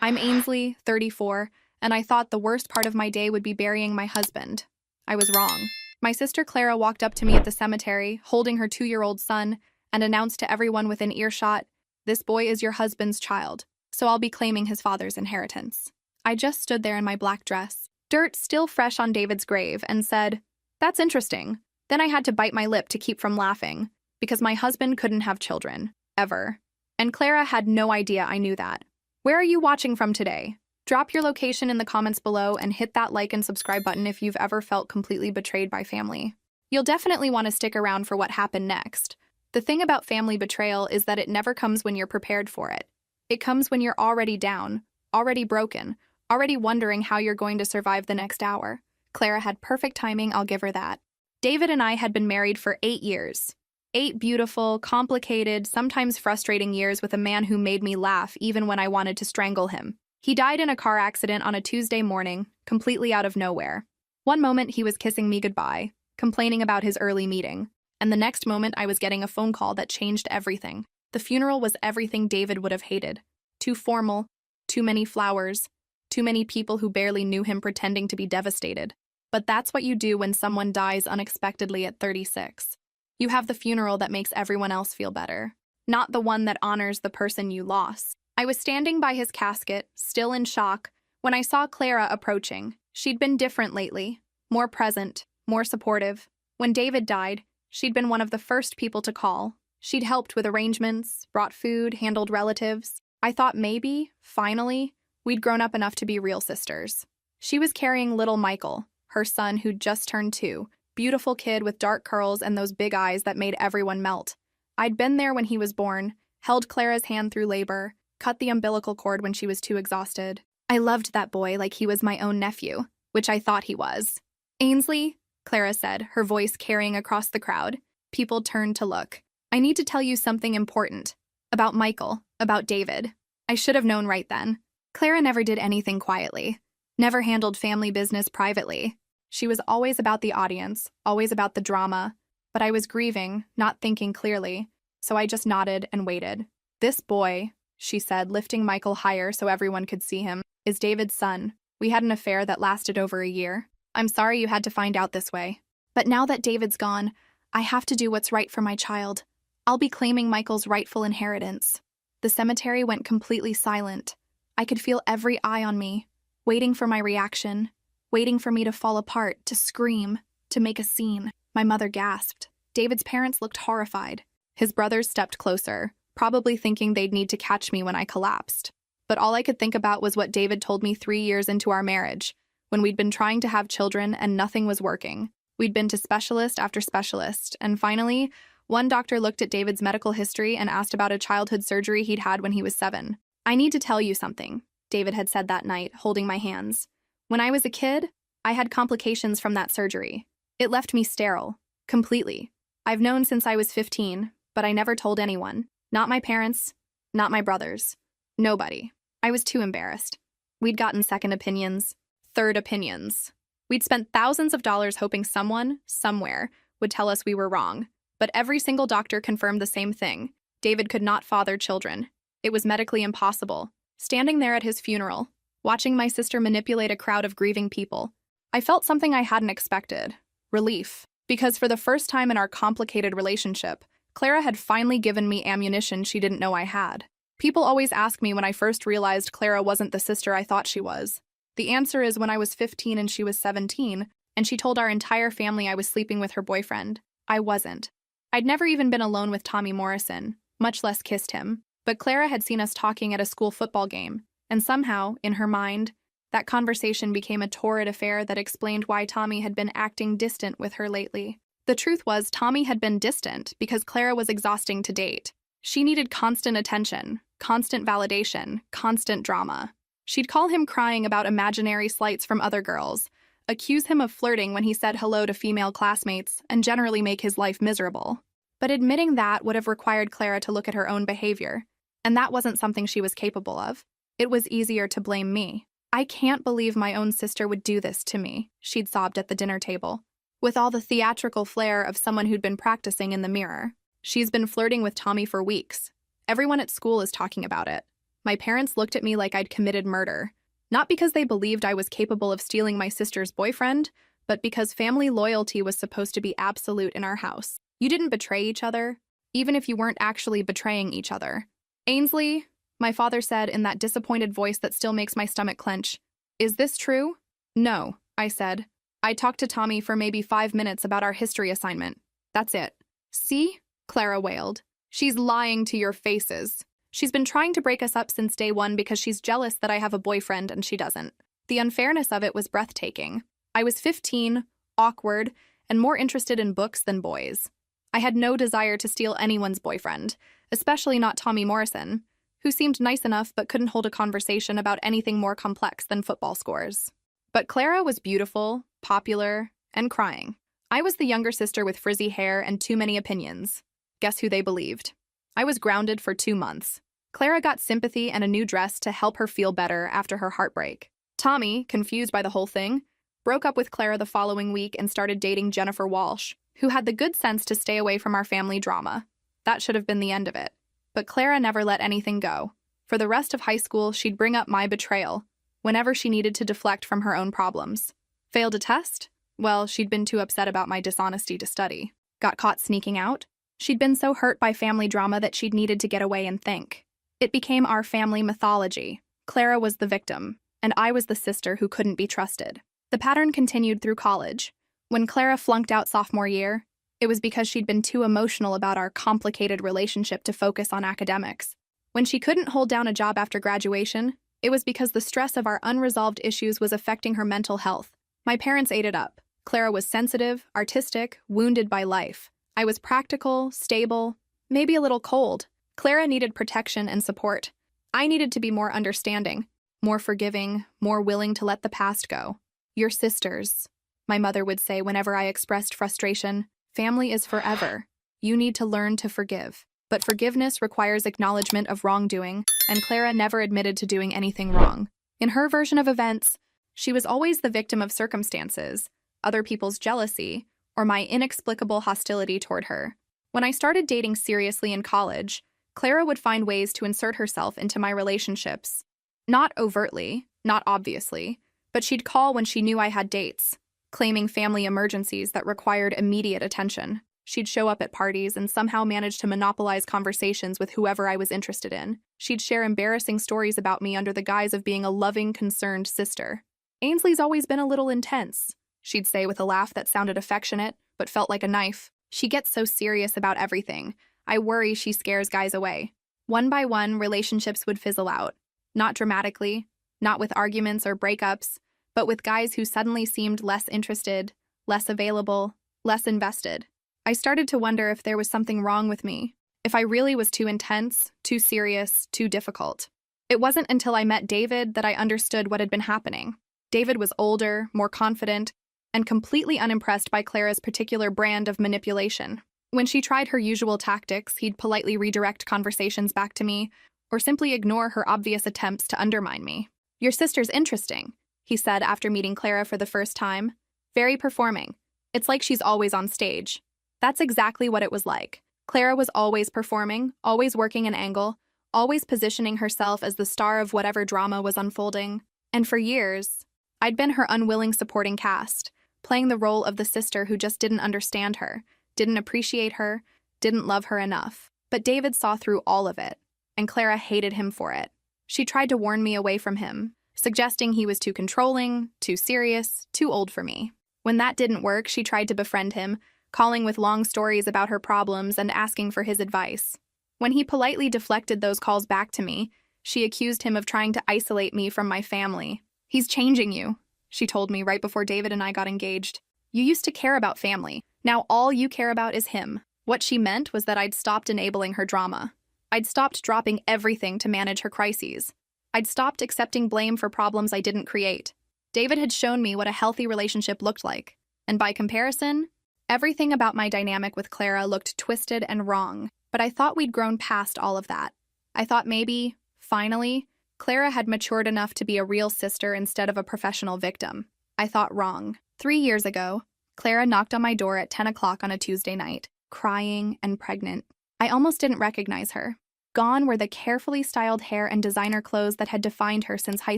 I'm Ainsley, 34, and I thought the worst part of my day would be burying my husband. I was wrong. My sister Clara walked up to me at the cemetery, holding her 2-year-old son, and announced to everyone within earshot, "This boy is your husband's child, so I'll be claiming his father's inheritance." I just stood there in my black dress, dirt still fresh on David's grave, and said, "That's interesting." Then I had to bite my lip to keep from laughing, because my husband couldn't have children, ever. And Clara had no idea I knew that. Where are you watching from today? Drop your location in the comments below and hit that like and subscribe button if you've ever felt completely betrayed by family. You'll definitely want to stick around for what happened next. The thing about family betrayal is that it never comes when you're prepared for it. It comes when you're already down, already broken, already wondering how you're going to survive the next hour. Clara had perfect timing, I'll give her that. David and I had been married for 8 years. 8 beautiful, complicated, sometimes frustrating years with a man who made me laugh even when I wanted to strangle him. He died in a car accident on a Tuesday morning, completely out of nowhere. One moment he was kissing me goodbye, complaining about his early meeting, and the next moment I was getting a phone call that changed everything. The funeral was everything David would have hated. Too formal, too many flowers, too many people who barely knew him pretending to be devastated. But that's what you do when someone dies unexpectedly at 36. You have the funeral that makes everyone else feel better, not the one that honors the person you lost. I was standing by his casket, still in shock, when I saw Clara approaching. She'd been different lately, more present, more supportive. When David died, she'd been one of the first people to call. She'd helped with arrangements, brought food, handled relatives. I thought maybe, finally, we'd grown up enough to be real sisters. She was carrying little Michael, her son who'd just turned 2. Beautiful kid with dark curls and those big eyes that made everyone melt. I'd been there when he was born, held Clara's hand through labor, cut the umbilical cord when she was too exhausted. I loved that boy like he was my own nephew, which I thought he was. "Ainsley," Clara said, her voice carrying across the crowd. People turned to look. "I need to tell you something important. About Michael, about David." I should have known right then. Clara never did anything quietly, never handled family business privately. She was always about the audience, always about the drama, but I was grieving, not thinking clearly, so I just nodded and waited. "This boy," she said, lifting Michael higher so everyone could see him, "is David's son. We had an affair that lasted over a year. I'm sorry you had to find out this way. But now that David's gone, I have to do what's right for my child. I'll be claiming Michael's rightful inheritance." The cemetery went completely silent. I could feel every eye on me, waiting for my reaction. Waiting for me to fall apart, to scream, to make a scene. My mother gasped. David's parents looked horrified. His brothers stepped closer, probably thinking they'd need to catch me when I collapsed. But all I could think about was what David told me 3 years into our marriage, when we'd been trying to have children and nothing was working. We'd been to specialist after specialist, and finally, one doctor looked at David's medical history and asked about a childhood surgery he'd had when he was 7. "I need to tell you something," David had said that night, holding my hands. "When I was a kid, I had complications from that surgery. It left me sterile, completely. I've known since I was 15, but I never told anyone. Not my parents, not my brothers. Nobody. I was too embarrassed. We'd gotten second opinions, third opinions. We'd spent thousands of dollars hoping someone, somewhere, would tell us we were wrong. But every single doctor confirmed the same thing. David could not father children. It was medically impossible. Standing there at his funeral, watching my sister manipulate a crowd of grieving people, I felt something I hadn't expected. Relief. Because for the first time in our complicated relationship, Clara had finally given me ammunition she didn't know I had. People always ask me when I first realized Clara wasn't the sister I thought she was. The answer is when I was 15 and she was 17, and she told our entire family I was sleeping with her boyfriend. I wasn't. I'd never even been alone with Tommy Morrison, much less kissed him. But Clara had seen us talking at a school football game. And somehow, in her mind, that conversation became a torrid affair that explained why Tommy had been acting distant with her lately. The truth was, Tommy had been distant because Clara was exhausting to date. She needed constant attention, constant validation, constant drama. She'd call him crying about imaginary slights from other girls, accuse him of flirting when he said hello to female classmates, and generally make his life miserable. But admitting that would have required Clara to look at her own behavior, and that wasn't something she was capable of. It was easier to blame me. "I can't believe my own sister would do this to me," she'd sobbed at the dinner table, with all the theatrical flair of someone who'd been practicing in the mirror. "She's been flirting with Tommy for weeks. Everyone at school is talking about it. My parents looked at me like I'd committed murder. Not because they believed I was capable of stealing my sister's boyfriend, but because family loyalty was supposed to be absolute in our house. You didn't betray each other, even if you weren't actually betraying each other. Ainsley, my father said in that disappointed voice that still makes my stomach clench. Is this true? No, I said. I talked to Tommy for maybe 5 minutes about our history assignment. That's it. See? Clara wailed. She's lying to your faces. She's been trying to break us up since day one because she's jealous that I have a boyfriend and she doesn't. The unfairness of it was breathtaking. I was 15, awkward, and more interested in books than boys. I had no desire to steal anyone's boyfriend, especially not Tommy Morrison, who seemed nice enough but couldn't hold a conversation about anything more complex than football scores. But Clara was beautiful, popular, and crying. I was the younger sister with frizzy hair and too many opinions. Guess who they believed? I was grounded for 2 months. Clara got sympathy and a new dress to help her feel better after her heartbreak. Tommy, confused by the whole thing, broke up with Clara the following week and started dating Jennifer Walsh, who had the good sense to stay away from our family drama. That should have been the end of it. But Clara never let anything go. For the rest of high school, she'd bring up my betrayal whenever she needed to deflect from her own problems. Failed a test? Well, she'd been too upset about my dishonesty to study. Got caught sneaking out? She'd been so hurt by family drama that she'd needed to get away and think. It became our family mythology. Clara was the victim, and I was the sister who couldn't be trusted. The pattern continued through college. When Clara flunked out sophomore year, it was because she'd been too emotional about our complicated relationship to focus on academics. When she couldn't hold down a job after graduation, it was because the stress of our unresolved issues was affecting her mental health. My parents ate it up. Clara was sensitive, artistic, wounded by life. I was practical, stable, maybe a little cold. Clara needed protection and support. I needed to be more understanding, more forgiving, more willing to let the past go. Your sisters, my mother would say whenever I expressed frustration. Family is forever. You need to learn to forgive. But forgiveness requires acknowledgement of wrongdoing, and Clara never admitted to doing anything wrong. In her version of events, she was always the victim of circumstances, other people's jealousy, or my inexplicable hostility toward her. When I started dating seriously in college, Clara would find ways to insert herself into my relationships. Not overtly, not obviously, but she'd call when she knew I had dates, claiming family emergencies that required immediate attention. She'd show up at parties and somehow manage to monopolize conversations with whoever I was interested in. She'd share embarrassing stories about me under the guise of being a loving, concerned sister. Ainsley's always been a little intense, she'd say with a laugh that sounded affectionate, but felt like a knife. She gets so serious about everything. I worry she scares guys away. One by one, relationships would fizzle out. Not dramatically, not with arguments or breakups, but with guys who suddenly seemed less interested, less available, less invested. I started to wonder if there was something wrong with me, if I really was too intense, too serious, too difficult. It wasn't until I met David that I understood what had been happening. David was older, more confident, and completely unimpressed by Clara's particular brand of manipulation. When she tried her usual tactics, he'd politely redirect conversations back to me, or simply ignore her obvious attempts to undermine me. Your sister's interesting, he said after meeting Clara for the first time. Very performing. It's like she's always on stage. That's exactly what it was like. Clara was always performing, always working an angle, always positioning herself as the star of whatever drama was unfolding. And for years, I'd been her unwilling supporting cast, playing the role of the sister who just didn't understand her, didn't appreciate her, didn't love her enough. But David saw through all of it, and Clara hated him for it. She tried to warn me away from him, suggesting he was too controlling, too serious, too old for me. When that didn't work, she tried to befriend him, calling with long stories about her problems and asking for his advice. When he politely deflected those calls back to me, she accused him of trying to isolate me from my family. He's changing you, she told me right before David and I got engaged. You used to care about family. Now all you care about is him. What she meant was that I'd stopped enabling her drama. I'd stopped dropping everything to manage her crises. I'd stopped accepting blame for problems I didn't create. David had shown me what a healthy relationship looked like. And by comparison, everything about my dynamic with Clara looked twisted and wrong. But I thought we'd grown past all of that. I thought maybe, finally, Clara had matured enough to be a real sister instead of a professional victim. I thought wrong. 3 years ago, Clara knocked on my door at 10 o'clock on a Tuesday night, crying and pregnant. I almost didn't recognize her. Gone were the carefully styled hair and designer clothes that had defined her since high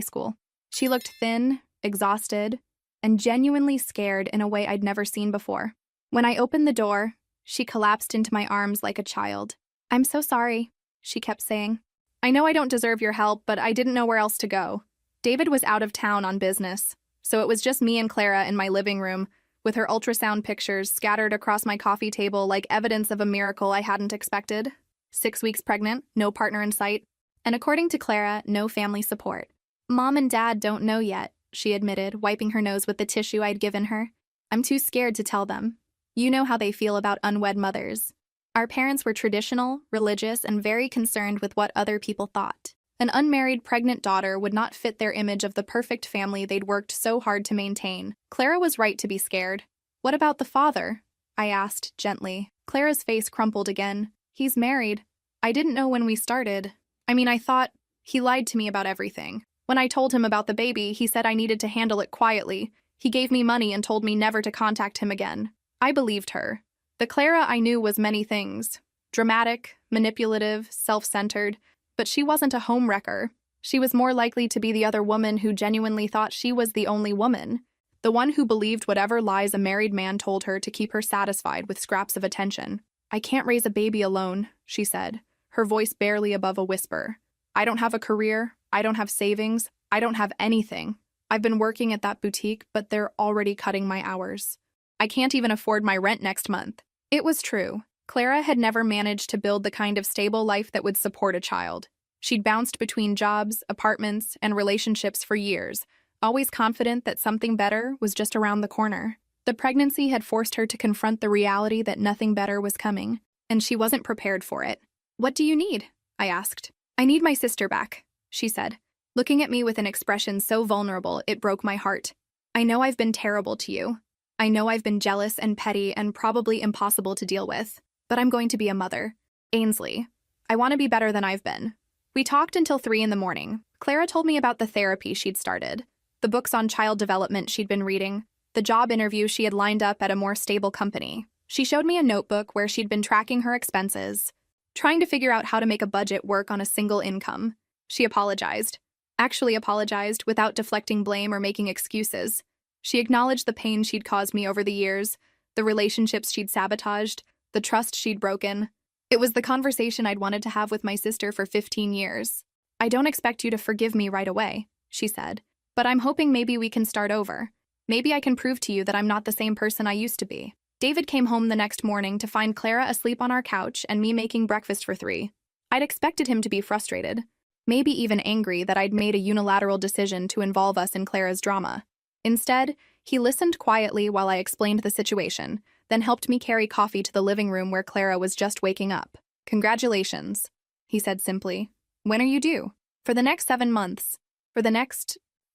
school. She looked thin, exhausted, and genuinely scared in a way I'd never seen before. When I opened the door, she collapsed into my arms like a child. "I'm so sorry," she kept saying. "I know I don't deserve your help, but I didn't know where else to go." David was out of town on business, so it was just me and Clara in my living room, with her ultrasound pictures scattered across my coffee table like evidence of a miracle I hadn't expected. 6 weeks pregnant, no partner in sight, and according to Clara, no family support. "Mom and Dad don't know yet," she admitted, wiping her nose with the tissue I'd given her. "I'm too scared to tell them. You know how they feel about unwed mothers. Our parents were traditional, religious, and very concerned with what other people thought. An unmarried pregnant daughter would not fit their image of the perfect family they'd worked so hard to maintain." Clara was right to be scared. "What about the father?" I asked gently. Clara's face crumpled again. "He's married. I didn't know when we started. I thought he lied to me about everything. When I told him about the baby, he said I needed to handle it quietly. He gave me money and told me never to contact him again." I believed her. The Clara I knew was many things. Dramatic, manipulative, self-centered, but she wasn't a homewrecker. She was more likely to be the other woman who genuinely thought she was the only woman. The one who believed whatever lies a married man told her to keep her satisfied with scraps of attention. "I can't raise a baby alone," she said, her voice barely above a whisper. "I don't have a career. I don't have savings. I don't have anything. I've been working at that boutique, but they're already cutting my hours. I can't even afford my rent next month." It was true. Clara had never managed to build the kind of stable life that would support a child. She'd bounced between jobs, apartments, and relationships for years, always confident that something better was just around the corner. The pregnancy had forced her to confront the reality that nothing better was coming, and she wasn't prepared for it. "What do you need?" I asked. "I need my sister back," she said, looking at me with an expression so vulnerable it broke my heart. "I know I've been terrible to you. I know I've been jealous and petty and probably impossible to deal with, but I'm going to be a mother. Ainsley, I want to be better than I've been." We talked until 3 in the morning. Clara told me about the therapy she'd started, the books on child development she'd been reading, the job interview she had lined up at a more stable company. She showed me a notebook where she'd been tracking her expenses, trying to figure out how to make a budget work on a single income. She apologized. Actually apologized without deflecting blame or making excuses. She acknowledged the pain she'd caused me over the years, the relationships she'd sabotaged, the trust she'd broken. It was the conversation I'd wanted to have with my sister for 15 years. "I don't expect you to forgive me right away," she said, "but I'm hoping maybe we can start over. Maybe I can prove to you that I'm not the same person I used to be." David came home the next morning to find Clara asleep on our couch and me making breakfast for 3. I'd expected him to be frustrated, maybe even angry that I'd made a unilateral decision to involve us in Clara's drama. Instead, he listened quietly while I explained the situation, then helped me carry coffee to the living room where Clara was just waking up. "Congratulations," he said simply. "When are you due?" "For the next 7 months.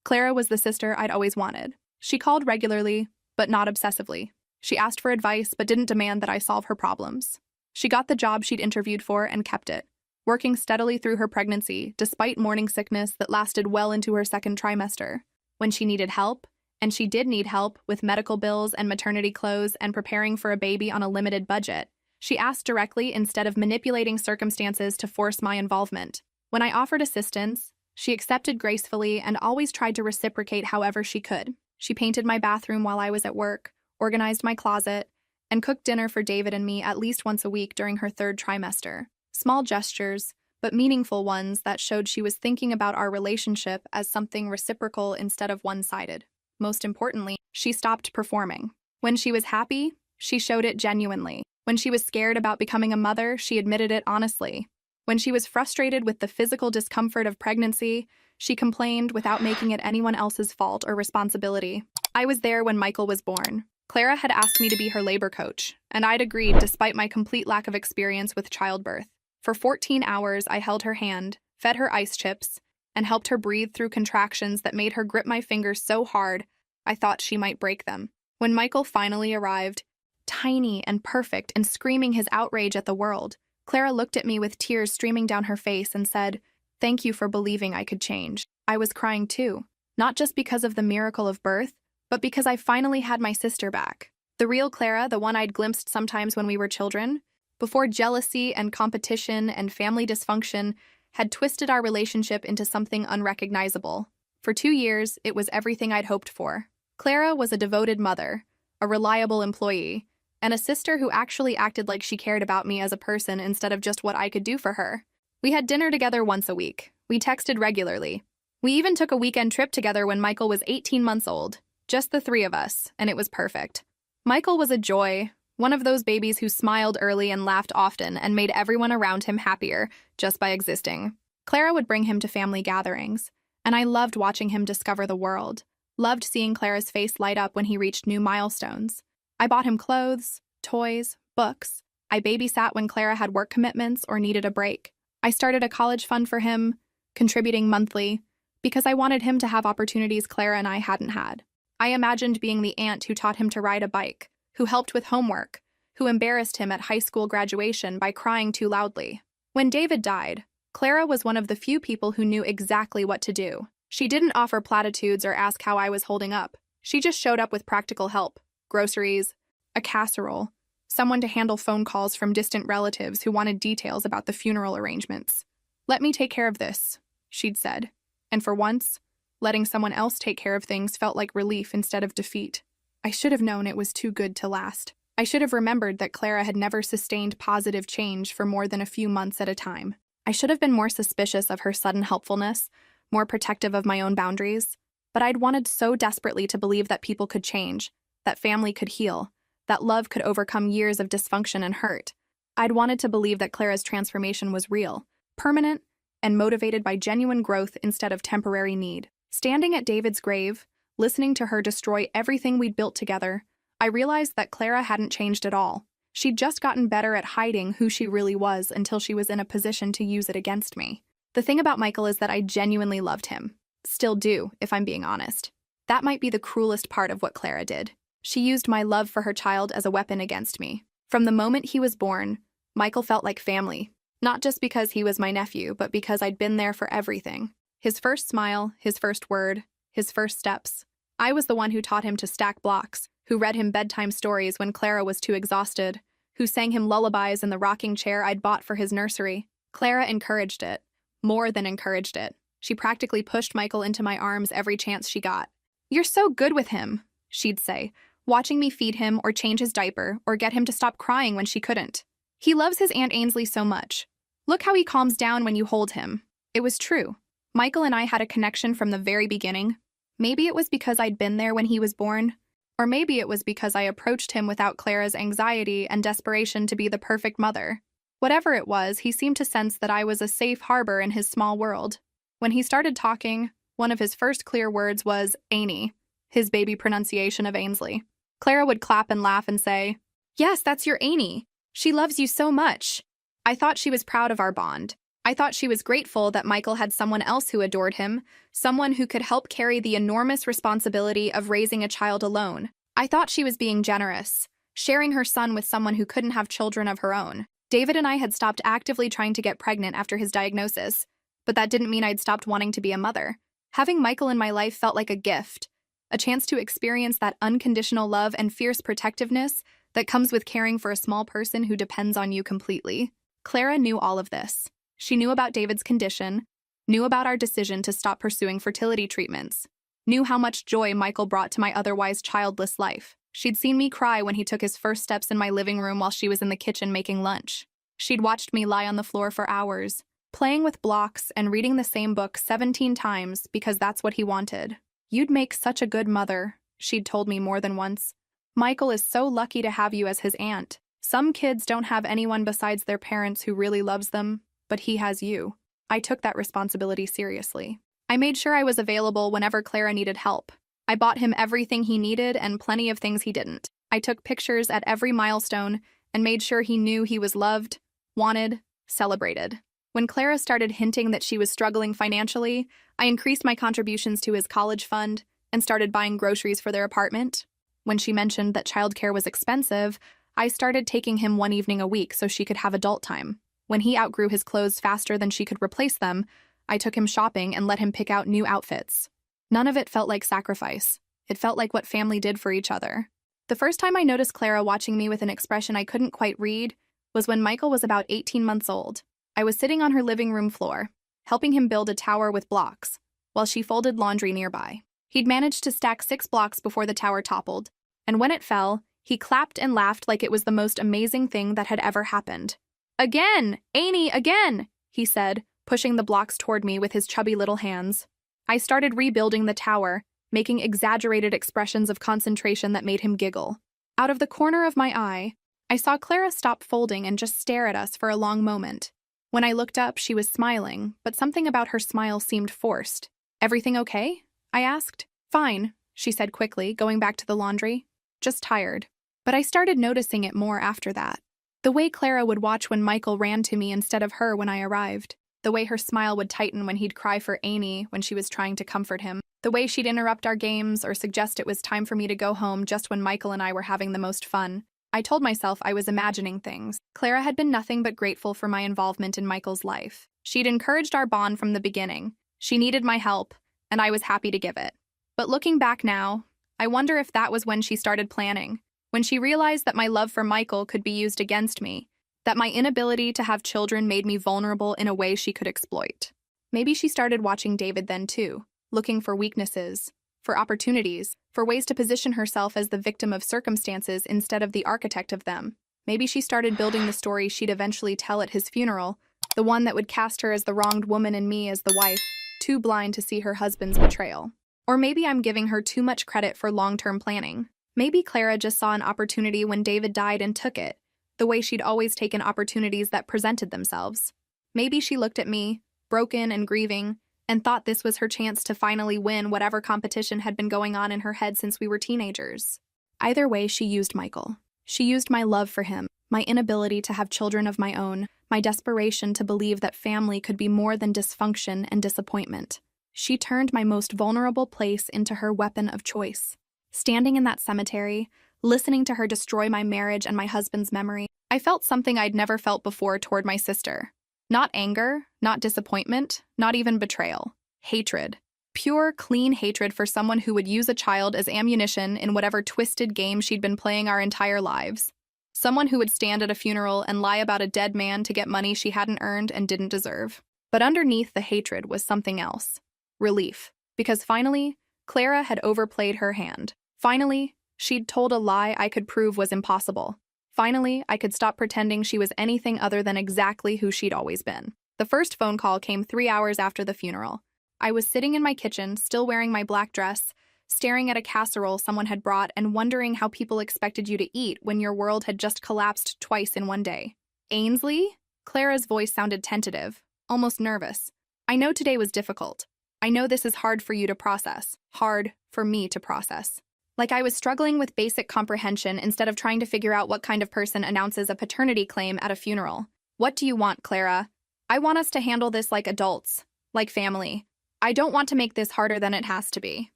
Clara was the sister I'd always wanted. She called regularly, but not obsessively. She asked for advice, but didn't demand that I solve her problems. She got the job she'd interviewed for and kept it, working steadily through her pregnancy, despite morning sickness that lasted well into her 2nd trimester. When she needed help, and she did need help with medical bills and maternity clothes and preparing for a baby on a limited budget, she asked directly instead of manipulating circumstances to force my involvement. When I offered assistance, she accepted gracefully and always tried to reciprocate however she could. She painted my bathroom while I was at work, organized my closet, and cooked dinner for David and me at least once a week during her 3rd trimester. Small gestures, but meaningful ones that showed she was thinking about our relationship as something reciprocal instead of one-sided. Most importantly, she stopped performing. When she was happy, she showed it genuinely. When she was scared about becoming a mother, she admitted it honestly. When she was frustrated with the physical discomfort of pregnancy, she complained without making it anyone else's fault or responsibility. I was there when Michael was born. Clara had asked me to be her labor coach, and I'd agreed despite my complete lack of experience with childbirth. For 14 hours, I held her hand, fed her ice chips, and helped her breathe through contractions that made her grip my fingers so hard I thought she might break them. When Michael finally arrived, tiny and perfect and screaming his outrage at the world, Clara looked at me with tears streaming down her face and said, "Thank you for believing I could change." I was crying too, not just because of the miracle of birth, but because I finally had my sister back. The real Clara, the one I'd glimpsed sometimes when we were children, before jealousy and competition and family dysfunction had twisted our relationship into something unrecognizable. For 2 years, it was everything I'd hoped for. Clara was a devoted mother, a reliable employee, and a sister who actually acted like she cared about me as a person instead of just what I could do for her. We had dinner together once a week. We texted regularly. We even took a weekend trip together when Michael was 18 months old. Just the three of us, and it was perfect. Michael was a joy, one of those babies who smiled early and laughed often and made everyone around him happier just by existing. Clara would bring him to family gatherings, and I loved watching him discover the world. Loved seeing Clara's face light up when he reached new milestones. I bought him clothes, toys, books. I babysat when Clara had work commitments or needed a break. I started a college fund for him, contributing monthly, because I wanted him to have opportunities Clara and I hadn't had. I imagined being the aunt who taught him to ride a bike, who helped with homework, who embarrassed him at high school graduation by crying too loudly. When David died, Clara was one of the few people who knew exactly what to do. She didn't offer platitudes or ask how I was holding up. She just showed up with practical help, groceries, a casserole, someone to handle phone calls from distant relatives who wanted details about the funeral arrangements. "Let me take care of this," she'd said. And for once, letting someone else take care of things felt like relief instead of defeat. I should have known it was too good to last. I should have remembered that Clara had never sustained positive change for more than a few months at a time. I should have been more suspicious of her sudden helpfulness, more protective of my own boundaries. But I'd wanted so desperately to believe that people could change, that family could heal, that love could overcome years of dysfunction and hurt. I'd wanted to believe that Clara's transformation was real, permanent, and motivated by genuine growth instead of temporary need. Standing at David's grave, listening to her destroy everything we'd built together, I realized that Clara hadn't changed at all. She'd just gotten better at hiding who she really was until she was in a position to use it against me. The thing about Michael is that I genuinely loved him. Still do, if I'm being honest. That might be the cruelest part of what Clara did. She used my love for her child as a weapon against me. From the moment he was born, Michael felt like family. Not just because he was my nephew, but because I'd been there for everything. His first smile, his first word, his first steps. I was the one who taught him to stack blocks, who read him bedtime stories when Clara was too exhausted, who sang him lullabies in the rocking chair I'd bought for his nursery. Clara encouraged it. More than encouraged it. She practically pushed Michael into my arms every chance she got. "You're so good with him," she'd say, watching me feed him or change his diaper or get him to stop crying when she couldn't. "He loves his Aunt Ainsley so much. Look how he calms down when you hold him." It was true. Michael and I had a connection from the very beginning. Maybe it was because I'd been there when he was born, or maybe it was because I approached him without Clara's anxiety and desperation to be the perfect mother. Whatever it was, he seemed to sense that I was a safe harbor in his small world. When he started talking, one of his first clear words was Annie, his baby pronunciation of Ainsley. Clara would clap and laugh and say, "Yes, that's your Annie. She loves you so much." I thought she was proud of our bond. I thought she was grateful that Michael had someone else who adored him, someone who could help carry the enormous responsibility of raising a child alone. I thought she was being generous, sharing her son with someone who couldn't have children of her own. David and I had stopped actively trying to get pregnant after his diagnosis, but that didn't mean I'd stopped wanting to be a mother. Having Michael in my life felt like a gift, a chance to experience that unconditional love and fierce protectiveness that comes with caring for a small person who depends on you completely. Clara knew all of this. She knew about David's condition, knew about our decision to stop pursuing fertility treatments, knew how much joy Michael brought to my otherwise childless life. She'd seen me cry when he took his first steps in my living room while she was in the kitchen making lunch. She'd watched me lie on the floor for hours, playing with blocks and reading the same book 17 times because that's what he wanted. "You'd make such a good mother," she'd told me more than once. "Michael is so lucky to have you as his aunt. Some kids don't have anyone besides their parents who really loves them, but he has you." I took that responsibility seriously. I made sure I was available whenever Clara needed help. I bought him everything he needed and plenty of things he didn't. I took pictures at every milestone and made sure he knew he was loved, wanted, celebrated. When Clara started hinting that she was struggling financially, I increased my contributions to his college fund and started buying groceries for their apartment. When she mentioned that childcare was expensive, I started taking him one evening a week so she could have adult time. When he outgrew his clothes faster than she could replace them, I took him shopping and let him pick out new outfits. None of it felt like sacrifice. It felt like what family did for each other. The first time I noticed Clara watching me with an expression I couldn't quite read was when Michael was about 18 months old. I was sitting on her living room floor, helping him build a tower with blocks, while she folded laundry nearby. He'd managed to stack 6 blocks before the tower toppled, and when it fell, he clapped and laughed like it was the most amazing thing that had ever happened. "Again! Annie, again!" he said, pushing the blocks toward me with his chubby little hands. I started rebuilding the tower, making exaggerated expressions of concentration that made him giggle. Out of the corner of my eye, I saw Clara stop folding and just stare at us for a long moment. When I looked up, she was smiling, but something about her smile seemed forced. "Everything okay?" I asked. "Fine," she said quickly, going back to the laundry. "Just tired." But I started noticing it more after that. The way Clara would watch when Michael ran to me instead of her when I arrived. The way her smile would tighten when he'd cry for Annie when she was trying to comfort him. The way she'd interrupt our games or suggest it was time for me to go home just when Michael and I were having the most fun. I told myself I was imagining things. Clara had been nothing but grateful for my involvement in Michael's life. She'd encouraged our bond from the beginning. She needed my help, and I was happy to give it. But looking back now, I wonder if that was when she started planning. When she realized that my love for Michael could be used against me, that my inability to have children made me vulnerable in a way she could exploit. Maybe she started watching David then too, looking for weaknesses, for opportunities, for ways to position herself as the victim of circumstances instead of the architect of them. Maybe she started building the story she'd eventually tell at his funeral, the one that would cast her as the wronged woman and me as the wife, too blind to see her husband's betrayal. Or maybe I'm giving her too much credit for long-term planning. Maybe Clara just saw an opportunity when David died and took it, the way she'd always taken opportunities that presented themselves. Maybe she looked at me, broken and grieving, and thought this was her chance to finally win whatever competition had been going on in her head since we were teenagers. Either way, she used Michael. She used my love for him, my inability to have children of my own, my desperation to believe that family could be more than dysfunction and disappointment. She turned my most vulnerable place into her weapon of choice. Standing in that cemetery, listening to her destroy my marriage and my husband's memory, I felt something I'd never felt before toward my sister. Not anger, not disappointment, not even betrayal. Hatred. Pure, clean hatred for someone who would use a child as ammunition in whatever twisted game she'd been playing our entire lives. Someone who would stand at a funeral and lie about a dead man to get money she hadn't earned and didn't deserve. But underneath the hatred was something else. Relief. Because finally, Clara had overplayed her hand. Finally, she'd told a lie I could prove was impossible. Finally, I could stop pretending she was anything other than exactly who she'd always been. The first phone call came 3 hours after the funeral. I was sitting in my kitchen, still wearing my black dress, staring at a casserole someone had brought and wondering how people expected you to eat when your world had just collapsed twice in one day. "Ainsley?" Clara's voice sounded tentative, almost nervous. "I know today was difficult. I know this is hard for you to process. Hard for me to process." Like I was struggling with basic comprehension instead of trying to figure out what kind of person announces a paternity claim at a funeral. "What do you want, Clara? I want us to handle this like adults, like family. I don't want to make this harder than it has to be."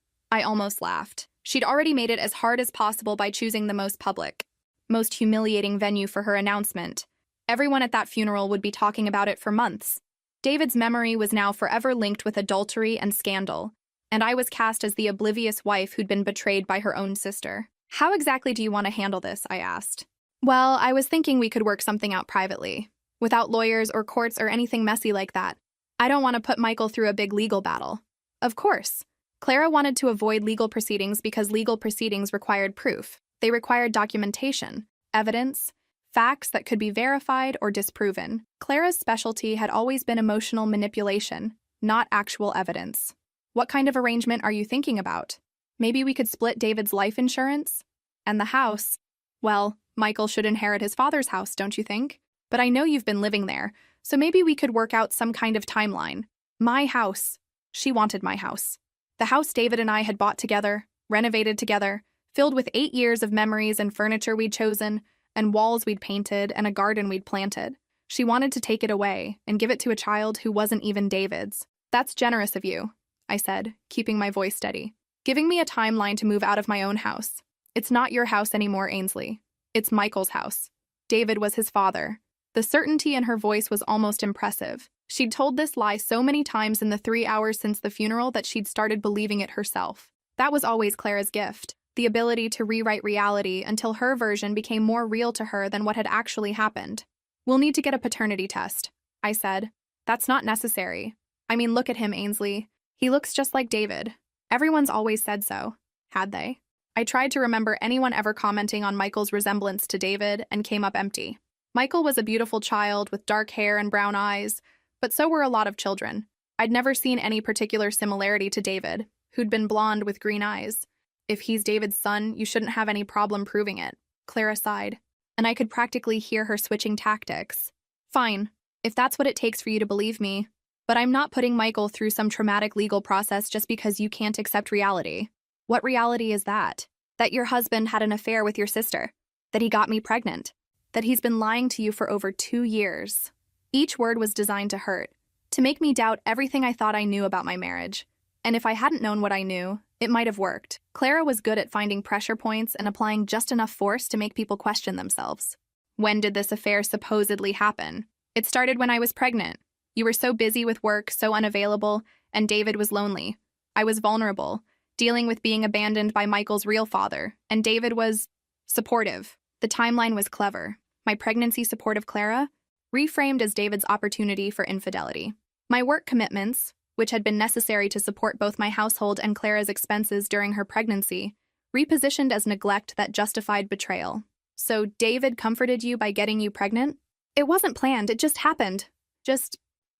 I almost laughed. She'd already made it as hard as possible by choosing the most public, most humiliating venue for her announcement. Everyone at that funeral would be talking about it for months. David's memory was now forever linked with adultery and scandal, and I was cast as the oblivious wife who'd been betrayed by her own sister. "How exactly do you want to handle this?" I asked. "Well, I was thinking we could work something out privately, without lawyers or courts or anything messy like that. I don't want to put Michael through a big legal battle." Of course. Clara wanted to avoid legal proceedings because legal proceedings required proof. They required documentation, evidence, facts that could be verified or disproven. Clara's specialty had always been emotional manipulation, not actual evidence. "What kind of arrangement are you thinking about? Maybe we could split David's life insurance? And the house? Well, Michael should inherit his father's house, don't you think? But I know you've been living there, so maybe we could work out some kind of timeline. My house." She wanted my house. The house David and I had bought together, renovated together, filled with 8 years of memories and furniture we'd chosen, and walls we'd painted, and a garden we'd planted. She wanted to take it away and give it to a child who wasn't even David's. "That's generous of you," I said, keeping my voice steady. "Giving me a timeline to move out of my own house. It's not your house anymore, Ainsley. It's Michael's house. David was his father." The certainty in her voice was almost impressive. She'd told this lie so many times in the 3 hours since the funeral that she'd started believing it herself. That was always Clara's gift, the ability to rewrite reality until her version became more real to her than what had actually happened. We'll need to get a paternity test, I said. That's not necessary. I mean, look at him, Ainsley. He looks just like David. Everyone's always said so. Had they? I tried to remember anyone ever commenting on Michael's resemblance to David and came up empty. Michael was a beautiful child with dark hair and brown eyes, but so were a lot of children. I'd never seen any particular similarity to David, who'd been blonde with green eyes. If he's David's son, you shouldn't have any problem proving it, Clara sighed, and I could practically hear her switching tactics. Fine, if that's what it takes for you to believe me, but I'm not putting Michael through some traumatic legal process just because you can't accept reality. What reality is that? That your husband had an affair with your sister, that he got me pregnant, that he's been lying to you for over 2 years. Each word was designed to hurt, to make me doubt everything I thought I knew about my marriage. And if I hadn't known what I knew, it might have worked. Clara was good at finding pressure points and applying just enough force to make people question themselves. When did this affair supposedly happen? It started when I was pregnant. You were so busy with work, so unavailable, and David was lonely. I was vulnerable, dealing with being abandoned by Michael's real father, and David was supportive. The timeline was clever. My pregnancy support of Clara, reframed as David's opportunity for infidelity. My work commitments, which had been necessary to support both my household and Clara's expenses during her pregnancy, repositioned as neglect that justified betrayal. So David comforted you by getting you pregnant? It wasn't planned, it just happened.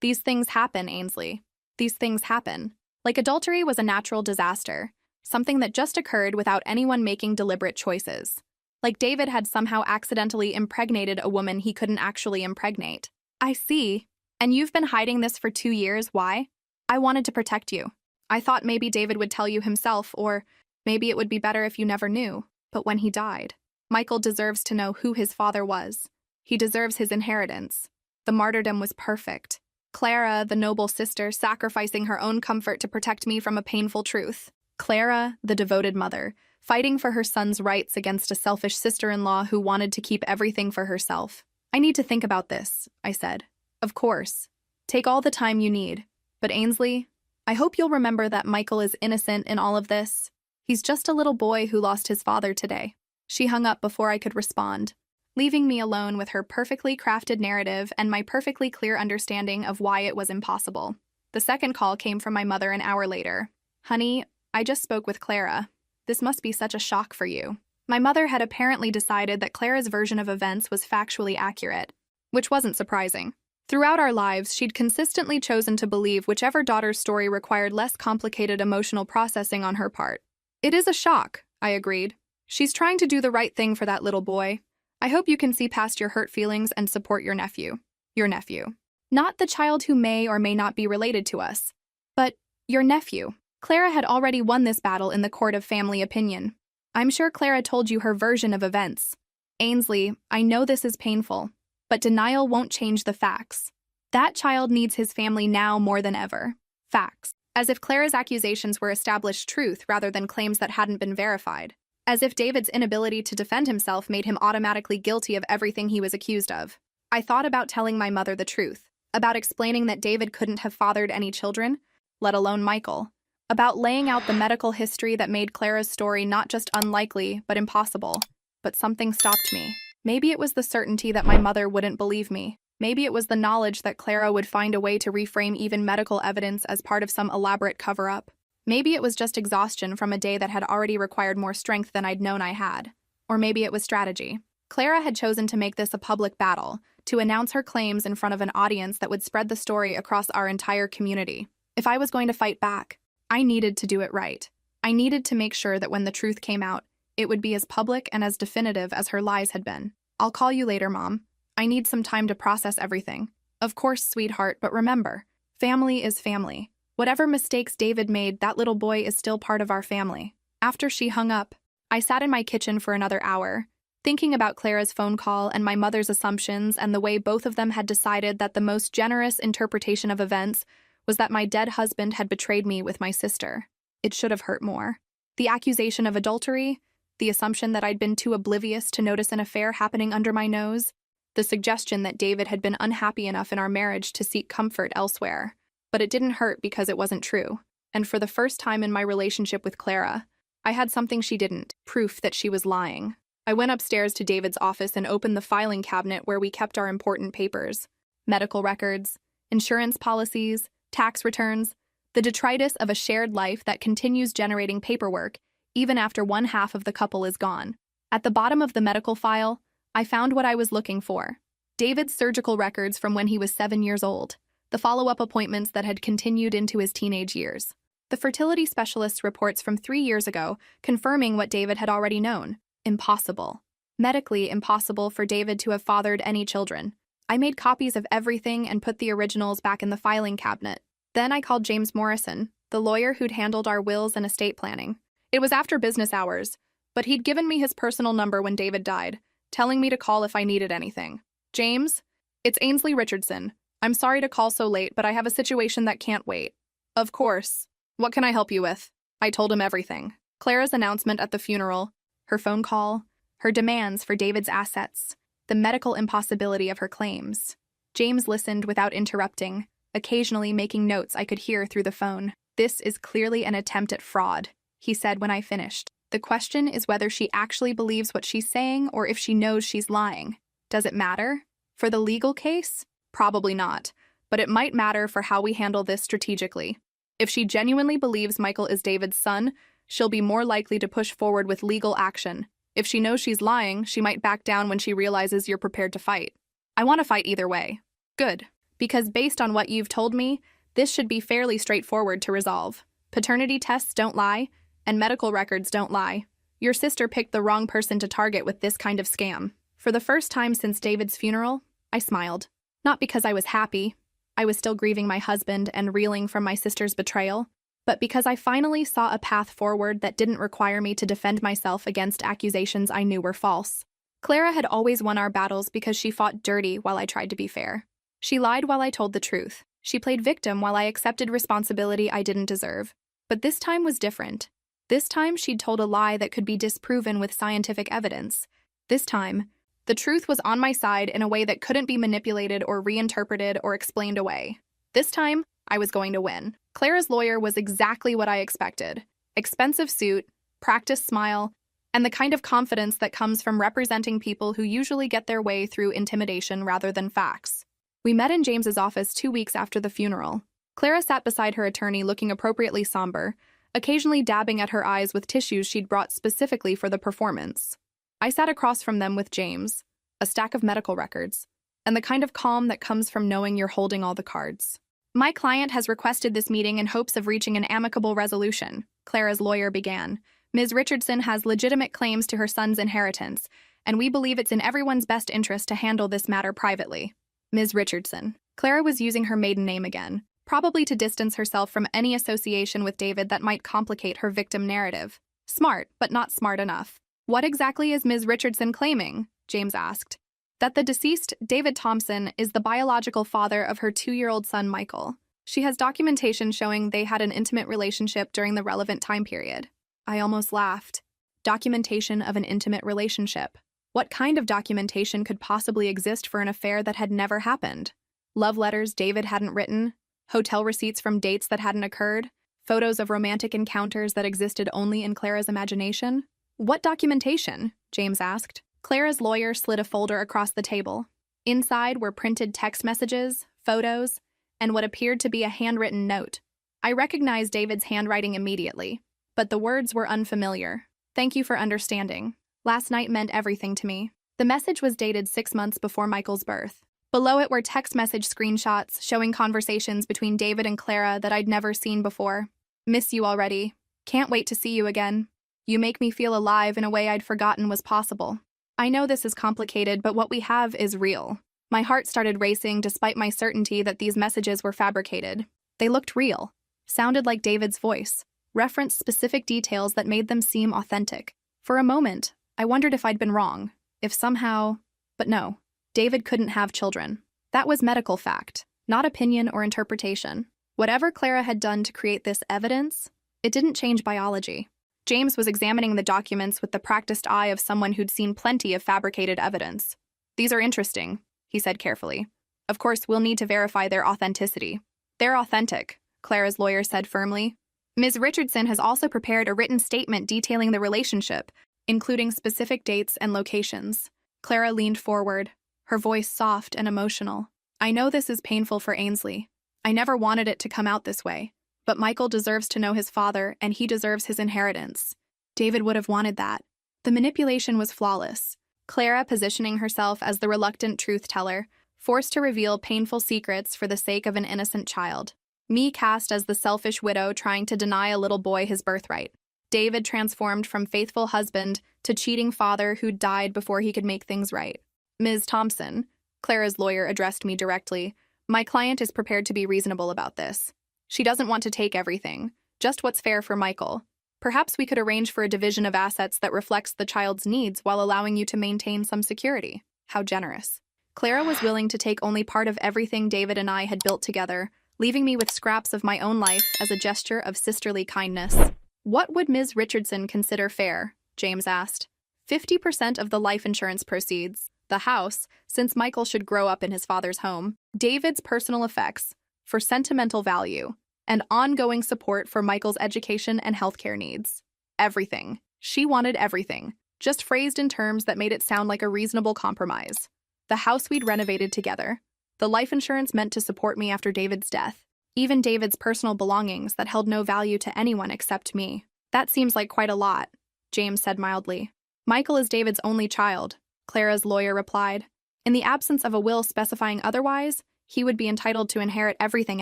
These things happen, Ainsley. These things happen. Like adultery was a natural disaster, something that just occurred without anyone making deliberate choices. Like David had somehow accidentally impregnated a woman he couldn't actually impregnate. I see. And you've been hiding this for 2 years, why? I wanted to protect you. I thought maybe David would tell you himself, or maybe it would be better if you never knew. But when he died, Michael deserves to know who his father was. He deserves his inheritance. The martyrdom was perfect. Clara, the noble sister, sacrificing her own comfort to protect me from a painful truth. Clara, the devoted mother, fighting for her son's rights against a selfish sister-in-law who wanted to keep everything for herself. I need to think about this, I said. Of course. Take all the time you need. But Ainsley, I hope you'll remember that Michael is innocent in all of this. He's just a little boy who lost his father today. She hung up before I could respond, leaving me alone with her perfectly crafted narrative and my perfectly clear understanding of why it was impossible. The second call came from my mother an hour later. Honey, I just spoke with Clara. This must be such a shock for you. My mother had apparently decided that Clara's version of events was factually accurate, which wasn't surprising. Throughout our lives, she'd consistently chosen to believe whichever daughter's story required less complicated emotional processing on her part. It is a shock, I agreed. She's trying to do the right thing for that little boy. I hope you can see past your hurt feelings and support your nephew. Your nephew. Not the child who may or may not be related to us, but your nephew. Clara had already won this battle in the court of family opinion. I'm sure Clara told you her version of events. Ainsley, I know this is painful, but denial won't change the facts. That child needs his family now more than ever. Facts. As if Clara's accusations were established truth rather than claims that hadn't been verified. As if David's inability to defend himself made him automatically guilty of everything he was accused of. I thought about telling my mother the truth, about explaining that David couldn't have fathered any children, let alone Michael, about laying out the medical history that made Clara's story not just unlikely, but impossible. But something stopped me. Maybe it was the certainty that my mother wouldn't believe me. Maybe it was the knowledge that Clara would find a way to reframe even medical evidence as part of some elaborate cover-up. Maybe it was just exhaustion from a day that had already required more strength than I'd known I had. Or maybe it was strategy. Clara had chosen to make this a public battle, to announce her claims in front of an audience that would spread the story across our entire community. If I was going to fight back, I needed to do it right. I needed to make sure that when the truth came out, it would be as public and as definitive as her lies had been. I'll call you later, Mom. I need some time to process everything. Of course, sweetheart, but remember, family is family. Whatever mistakes David made, that little boy is still part of our family. After she hung up, I sat in my kitchen for another hour, thinking about Clara's phone call and my mother's assumptions and the way both of them had decided that the most generous interpretation of events was that my dead husband had betrayed me with my sister. It should have hurt more. The accusation of adultery, the assumption that I'd been too oblivious to notice an affair happening under my nose, the suggestion that David had been unhappy enough in our marriage to seek comfort elsewhere. But it didn't hurt because it wasn't true. And for the first time in my relationship with Clara, I had something she didn't, proof that she was lying. I went upstairs to David's office and opened the filing cabinet where we kept our important papers. Medical records, insurance policies, tax returns, the detritus of a shared life that continues generating paperwork even after one half of the couple is gone. At the bottom of the medical file, I found what I was looking for. David's surgical records from when he was 7 years old, the follow-up appointments that had continued into his teenage years. The fertility specialist's reports from 3 years ago confirming what David had already known. Impossible. Medically impossible for David to have fathered any children. I made copies of everything and put the originals back in the filing cabinet. Then I called James Morrison, the lawyer who'd handled our wills and estate planning. It was after business hours, but he'd given me his personal number when David died, telling me to call if I needed anything. James, it's Ainsley Richardson. I'm sorry to call so late, but I have a situation that can't wait. Of course. What can I help you with? I told him everything. Clara's announcement at the funeral, her phone call, her demands for David's assets, the medical impossibility of her claims. James listened without interrupting, occasionally making notes I could hear through the phone. This is clearly an attempt at fraud, he said when I finished. The question is whether she actually believes what she's saying or if she knows she's lying. Does it matter? For the legal case? Probably not, but it might matter for how we handle this strategically. If she genuinely believes Michael is David's son, she'll be more likely to push forward with legal action. If she knows she's lying, she might back down when she realizes you're prepared to fight. I want to fight either way. Good, because based on what you've told me, this should be fairly straightforward to resolve. Paternity tests don't lie, and medical records don't lie. Your sister picked the wrong person to target with this kind of scam. For the first time since David's funeral, I smiled. Not because I was happy. I was still grieving my husband and reeling from my sister's betrayal, but because I finally saw a path forward that didn't require me to defend myself against accusations I knew were false. Clara had always won our battles because she fought dirty while I tried to be fair. She lied while I told the truth. She played victim while I accepted responsibility I didn't deserve. But this time was different. This time she'd told a lie that could be disproven with scientific evidence. This time, the truth was on my side in a way that couldn't be manipulated or reinterpreted or explained away. This time, I was going to win. Clara's lawyer was exactly what I expected. Expensive suit, practiced smile, and the kind of confidence that comes from representing people who usually get their way through intimidation rather than facts. We met in James's office 2 weeks after the funeral. Clara sat beside her attorney looking appropriately somber, occasionally dabbing at her eyes with tissues she'd brought specifically for the performance. I sat across from them with James, a stack of medical records, and the kind of calm that comes from knowing you're holding all the cards. My client has requested this meeting in hopes of reaching an amicable resolution, Clara's lawyer began. Ms. Richardson has legitimate claims to her son's inheritance, and we believe it's in everyone's best interest to handle this matter privately. Ms. Richardson. Clara was using her maiden name again, probably to distance herself from any association with David that might complicate her victim narrative. Smart, but not smart enough. What exactly is Ms. Richardson claiming? James asked. That the deceased, David Thompson, is the biological father of her 2-year-old son, Michael. She has documentation showing they had an intimate relationship during the relevant time period. I almost laughed. Documentation of an intimate relationship. What kind of documentation could possibly exist for an affair that had never happened? Love letters David hadn't written? Hotel receipts from dates that hadn't occurred? Photos of romantic encounters that existed only in Clara's imagination? What documentation? James asked. Clara's lawyer slid a folder across the table. Inside were printed text messages, photos, and what appeared to be a handwritten note. I recognized David's handwriting immediately, but the words were unfamiliar. Thank you for understanding. Last night meant everything to me. The message was dated 6 months before Michael's birth. Below it were text message screenshots showing conversations between David and Clara that I'd never seen before. Miss you already. Can't wait to see you again. You make me feel alive in a way I'd forgotten was possible. I know this is complicated, but what we have is real. My heart started racing despite my certainty that these messages were fabricated. They looked real, sounded like David's voice, referenced specific details that made them seem authentic. For a moment, I wondered if I'd been wrong, if somehow... But no, David couldn't have children. That was medical fact, not opinion or interpretation. Whatever Clara had done to create this evidence, it didn't change biology. James was examining the documents with the practiced eye of someone who'd seen plenty of fabricated evidence. These are interesting, he said carefully. Of course, we'll need to verify their authenticity. They're authentic, Clara's lawyer said firmly. Ms. Richardson has also prepared a written statement detailing the relationship, including specific dates and locations. Clara leaned forward, her voice soft and emotional. I know this is painful for Ainsley. I never wanted it to come out this way. But Michael deserves to know his father, and he deserves his inheritance. David would have wanted that. The manipulation was flawless. Clara positioning herself as the reluctant truth-teller, forced to reveal painful secrets for the sake of an innocent child. Me cast as the selfish widow trying to deny a little boy his birthright. David transformed from faithful husband to cheating father who died before he could make things right. Ms. Thompson, Clara's lawyer addressed me directly, my client is prepared to be reasonable about this. She doesn't want to take everything, just what's fair for Michael. Perhaps we could arrange for a division of assets that reflects the child's needs while allowing you to maintain some security. How generous. Clara was willing to take only part of everything David and I had built together, leaving me with scraps of my own life as a gesture of sisterly kindness. What would Ms. Richardson consider fair? James asked. 50% of the life insurance proceeds, the house, since Michael should grow up in his father's home, David's personal effects, for sentimental value, and ongoing support for Michael's education and healthcare needs. Everything. She wanted everything, just phrased in terms that made it sound like a reasonable compromise. The house we'd renovated together. The life insurance meant to support me after David's death. Even David's personal belongings that held no value to anyone except me. That seems like quite a lot, James said mildly. Michael is David's only child, Clara's lawyer replied. In the absence of a will specifying otherwise, he would be entitled to inherit everything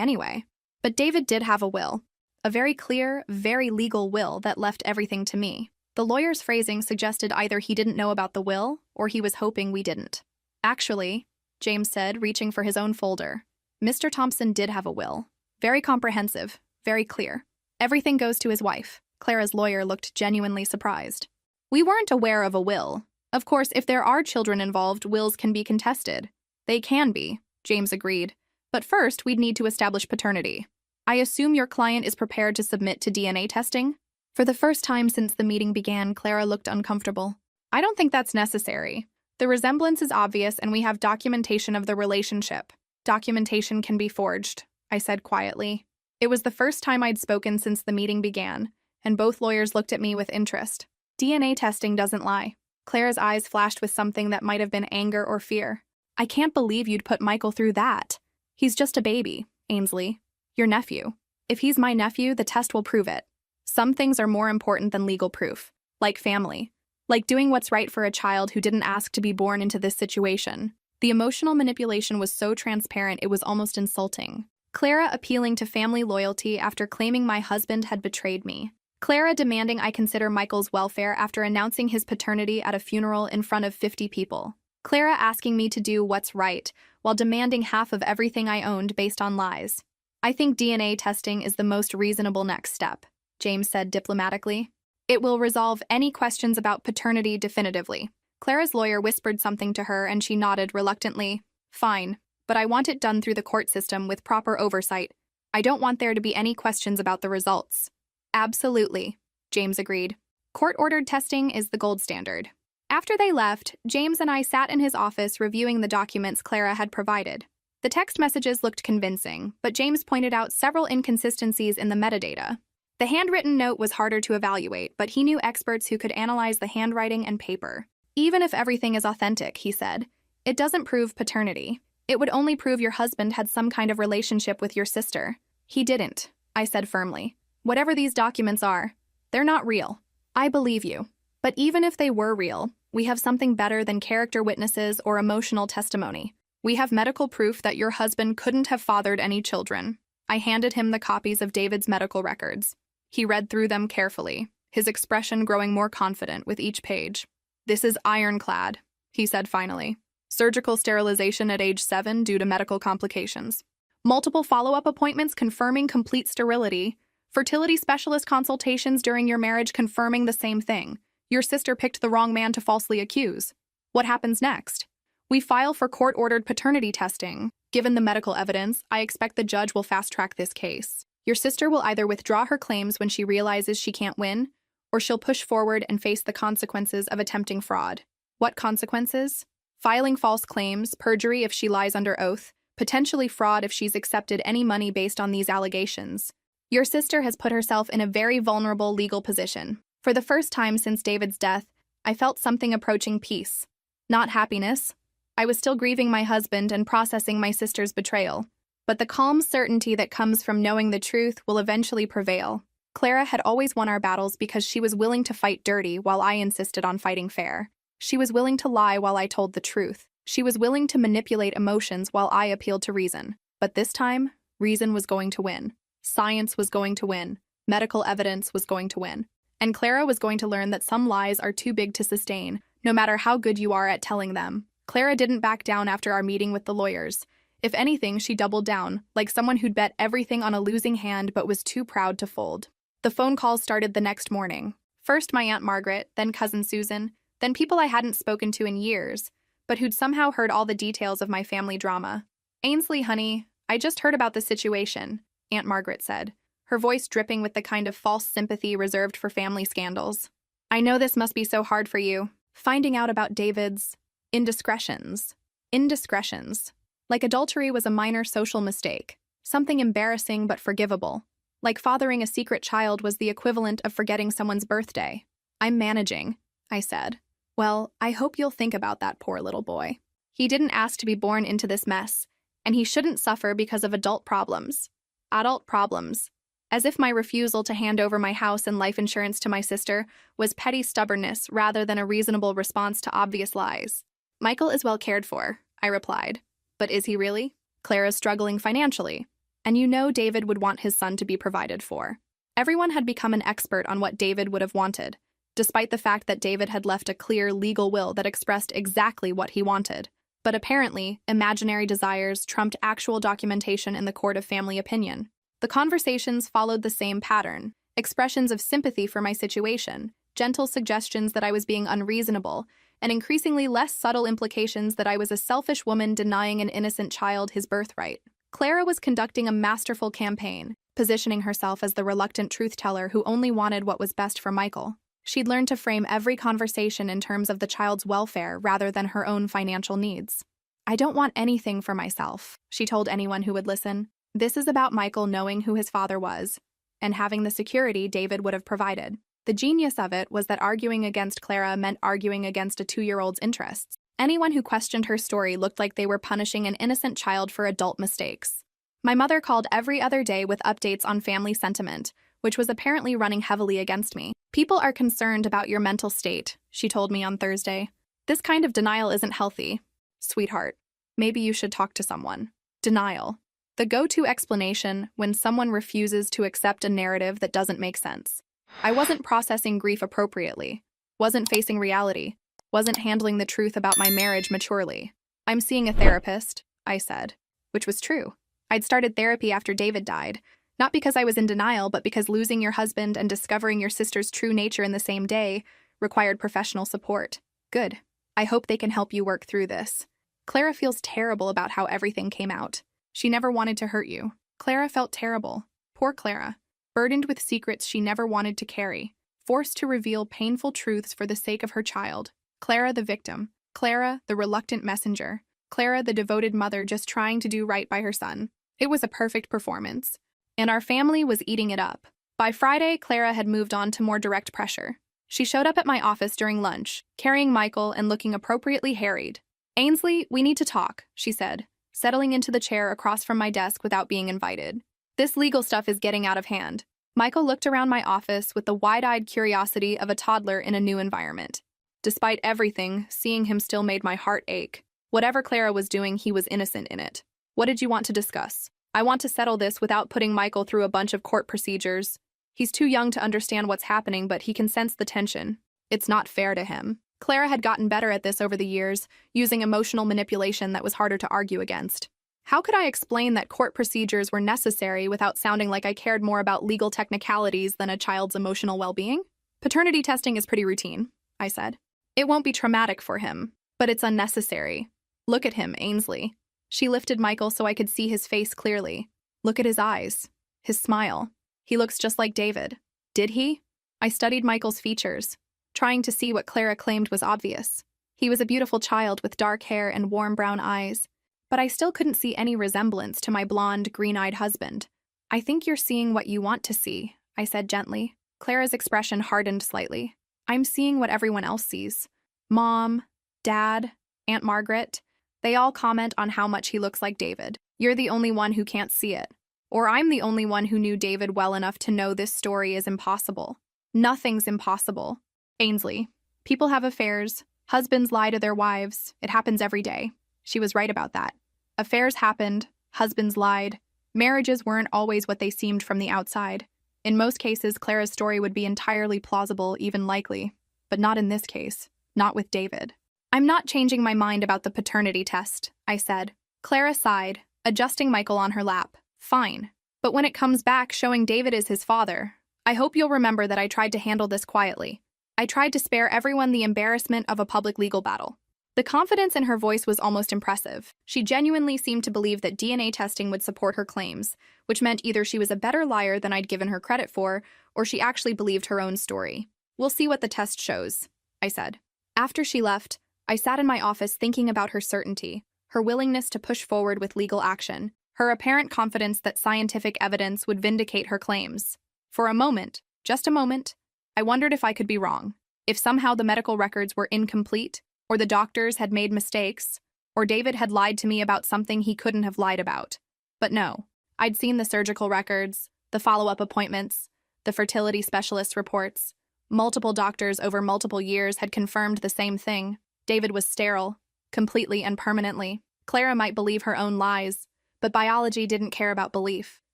anyway. But David did have a will. A very clear, very legal will that left everything to me. The lawyer's phrasing suggested either he didn't know about the will, or he was hoping we didn't. Actually, James said, reaching for his own folder, Mr. Thompson did have a will. Very comprehensive, very clear. Everything goes to his wife. Clara's lawyer looked genuinely surprised. We weren't aware of a will. Of course, if there are children involved, wills can be contested. They can be, James agreed. But first, we'd need to establish paternity. I assume your client is prepared to submit to DNA testing? For the first time since the meeting began, Clara looked uncomfortable. I don't think that's necessary. The resemblance is obvious and we have documentation of the relationship. Documentation can be forged, I said quietly. It was the first time I'd spoken since the meeting began, and both lawyers looked at me with interest. DNA testing doesn't lie. Clara's eyes flashed with something that might have been anger or fear. I can't believe you'd put Michael through that. He's just a baby, Ainsley. Your nephew. If he's my nephew, the test will prove it. Some things are more important than legal proof, like family. Like doing what's right for a child who didn't ask to be born into this situation. The emotional manipulation was so transparent it was almost insulting. Clara appealing to family loyalty after claiming my husband had betrayed me. Clara demanding I consider Michael's welfare after announcing his paternity at a funeral in front of 50 people. Clara asking me to do what's right, while demanding half of everything I owned based on lies. I think DNA testing is the most reasonable next step, James said diplomatically. It will resolve any questions about paternity definitively. Clara's lawyer whispered something to her and she nodded reluctantly. Fine, but I want it done through the court system with proper oversight. I don't want there to be any questions about the results. Absolutely, James agreed. Court-ordered testing is the gold standard. After they left, James and I sat in his office reviewing the documents Clara had provided. The text messages looked convincing, but James pointed out several inconsistencies in the metadata. The handwritten note was harder to evaluate, but he knew experts who could analyze the handwriting and paper. Even if everything is authentic, he said, it doesn't prove paternity. It would only prove your husband had some kind of relationship with your sister. He didn't, I said firmly. Whatever these documents are, they're not real. I believe you. But even if they were real, we have something better than character witnesses or emotional testimony. We have medical proof that your husband couldn't have fathered any children. I handed him the copies of David's medical records. He read through them carefully, his expression growing more confident with each page. This is ironclad, he said finally. Surgical sterilization at age 7 due to medical complications. Multiple follow-up appointments confirming complete sterility. Fertility specialist consultations during your marriage confirming the same thing. Your sister picked the wrong man to falsely accuse. What happens next? We file for court-ordered paternity testing. Given the medical evidence, I expect the judge will fast-track this case. Your sister will either withdraw her claims when she realizes she can't win, or she'll push forward and face the consequences of attempting fraud. What consequences? Filing false claims, perjury if she lies under oath, potentially fraud if she's accepted any money based on these allegations. Your sister has put herself in a very vulnerable legal position. For the first time since David's death, I felt something approaching peace. Not happiness. I was still grieving my husband and processing my sister's betrayal. But the calm certainty that comes from knowing the truth will eventually prevail. Clara had always won our battles because she was willing to fight dirty while I insisted on fighting fair. She was willing to lie while I told the truth. She was willing to manipulate emotions while I appealed to reason. But this time, reason was going to win. Science was going to win. Medical evidence was going to win. And Clara was going to learn that some lies are too big to sustain, no matter how good you are at telling them. Clara didn't back down after our meeting with the lawyers. If anything, she doubled down, like someone who'd bet everything on a losing hand but was too proud to fold. The phone calls started the next morning. First my Aunt Margaret, then Cousin Susan, then people I hadn't spoken to in years, but who'd somehow heard all the details of my family drama. "Ainsley, honey, I just heard about the situation," Aunt Margaret said, her voice dripping with the kind of false sympathy reserved for family scandals. "I know this must be so hard for you, finding out about David's indiscretions. Indiscretions. Like adultery was a minor social mistake, something embarrassing but forgivable. Like fathering a secret child was the equivalent of forgetting someone's birthday. I'm managing," I said. "Well, I hope you'll think about that poor little boy. He didn't ask to be born into this mess, and he shouldn't suffer because of adult problems." Adult problems. As if my refusal to hand over my house and life insurance to my sister was petty stubbornness rather than a reasonable response to obvious lies. "Michael is well cared for," I replied. "But is he really? Clara's struggling financially, and you know David would want his son to be provided for." Everyone had become an expert on what David would have wanted, despite the fact that David had left a clear legal will that expressed exactly what he wanted. But apparently, imaginary desires trumped actual documentation in the court of family opinion. The conversations followed the same pattern: expressions of sympathy for my situation, gentle suggestions that I was being unreasonable, and increasingly less subtle implications that I was a selfish woman denying an innocent child his birthright. Clara was conducting a masterful campaign, positioning herself as the reluctant truth-teller who only wanted what was best for Michael. She'd learned to frame every conversation in terms of the child's welfare rather than her own financial needs. "I don't want anything for myself," she told anyone who would listen. "This is about Michael knowing who his father was, and having the security David would have provided." The genius of it was that arguing against Clara meant arguing against a 2-year-old's interests. Anyone who questioned her story looked like they were punishing an innocent child for adult mistakes. My mother called every other day with updates on family sentiment, which was apparently running heavily against me. "People are concerned about your mental state," she told me on Thursday. "This kind of denial isn't healthy. Sweetheart, maybe you should talk to someone." Denial. The go-to explanation when someone refuses to accept a narrative that doesn't make sense. I wasn't processing grief appropriately, wasn't facing reality, wasn't handling the truth about my marriage maturely. "I'm seeing a therapist," I said, which was true. I'd started therapy after David died, not because I was in denial, but because losing your husband and discovering your sister's true nature in the same day required professional support. "Good. I hope they can help you work through this. Clara feels terrible about how everything came out. She never wanted to hurt you." Clara felt terrible. Poor Clara. Burdened with secrets she never wanted to carry, forced to reveal painful truths for the sake of her child. Clara the victim. Clara the reluctant messenger. Clara the devoted mother just trying to do right by her son. It was a perfect performance. And our family was eating it up. By Friday, Clara had moved on to more direct pressure. She showed up at my office during lunch, carrying Michael and looking appropriately harried. "Ainsley, we need to talk," she said, settling into the chair across from my desk without being invited. "This legal stuff is getting out of hand." Michael looked around my office with the wide-eyed curiosity of a toddler in a new environment. Despite everything, seeing him still made my heart ache. Whatever Clara was doing, he was innocent in it. "What did you want to discuss?" "I want to settle this without putting Michael through a bunch of court procedures. He's too young to understand what's happening, but he can sense the tension. It's not fair to him." Clara had gotten better at this over the years, using emotional manipulation that was harder to argue against. How could I explain that court procedures were necessary without sounding like I cared more about legal technicalities than a child's emotional well-being? "Paternity testing is pretty routine," I said. "It won't be traumatic for him, but it's unnecessary. Look at him, Ainsley." She lifted Michael so I could see his face clearly. "Look at his eyes, his smile. He looks just like David." Did he? I studied Michael's features, trying to see what Clara claimed was obvious. He was a beautiful child with dark hair and warm brown eyes, but I still couldn't see any resemblance to my blonde, green-eyed husband. "I think you're seeing what you want to see," I said gently. Clara's expression hardened slightly. I'm seeing what everyone else sees. Mom, Dad, Aunt Margaret, they all comment on how much he looks like David. You're the only one who can't see it. Or I'm the only one who knew David well enough to know this story is impossible. Nothing's impossible. Ainsley, people have affairs. Husbands lie to their wives. It happens every day. She was right about that. Affairs happened. Husbands lied. Marriages weren't always what they seemed from the outside. In most cases, Clara's story would be entirely plausible, even likely. But not in this case. Not with David. I'm not changing my mind about the paternity test, I said. Clara sighed, adjusting Michael on her lap. Fine. But when it comes back showing David is his father, I hope you'll remember that I tried to handle this quietly. I tried to spare everyone the embarrassment of a public legal battle. The confidence in her voice was almost impressive. She genuinely seemed to believe that DNA testing would support her claims, which meant either she was a better liar than I'd given her credit for, or she actually believed her own story. We'll see what the test shows, I said. After she left, I sat in my office thinking about her certainty, her willingness to push forward with legal action, her apparent confidence that scientific evidence would vindicate her claims. For a moment, just a moment, I wondered if I could be wrong, if somehow the medical records were incomplete, or the doctors had made mistakes, or David had lied to me about something he couldn't have lied about. But no, I'd seen the surgical records, the follow-up appointments, the fertility specialist reports. Multiple doctors over multiple years had confirmed the same thing. David was sterile, completely and permanently. Clara might believe her own lies, but biology didn't care about belief.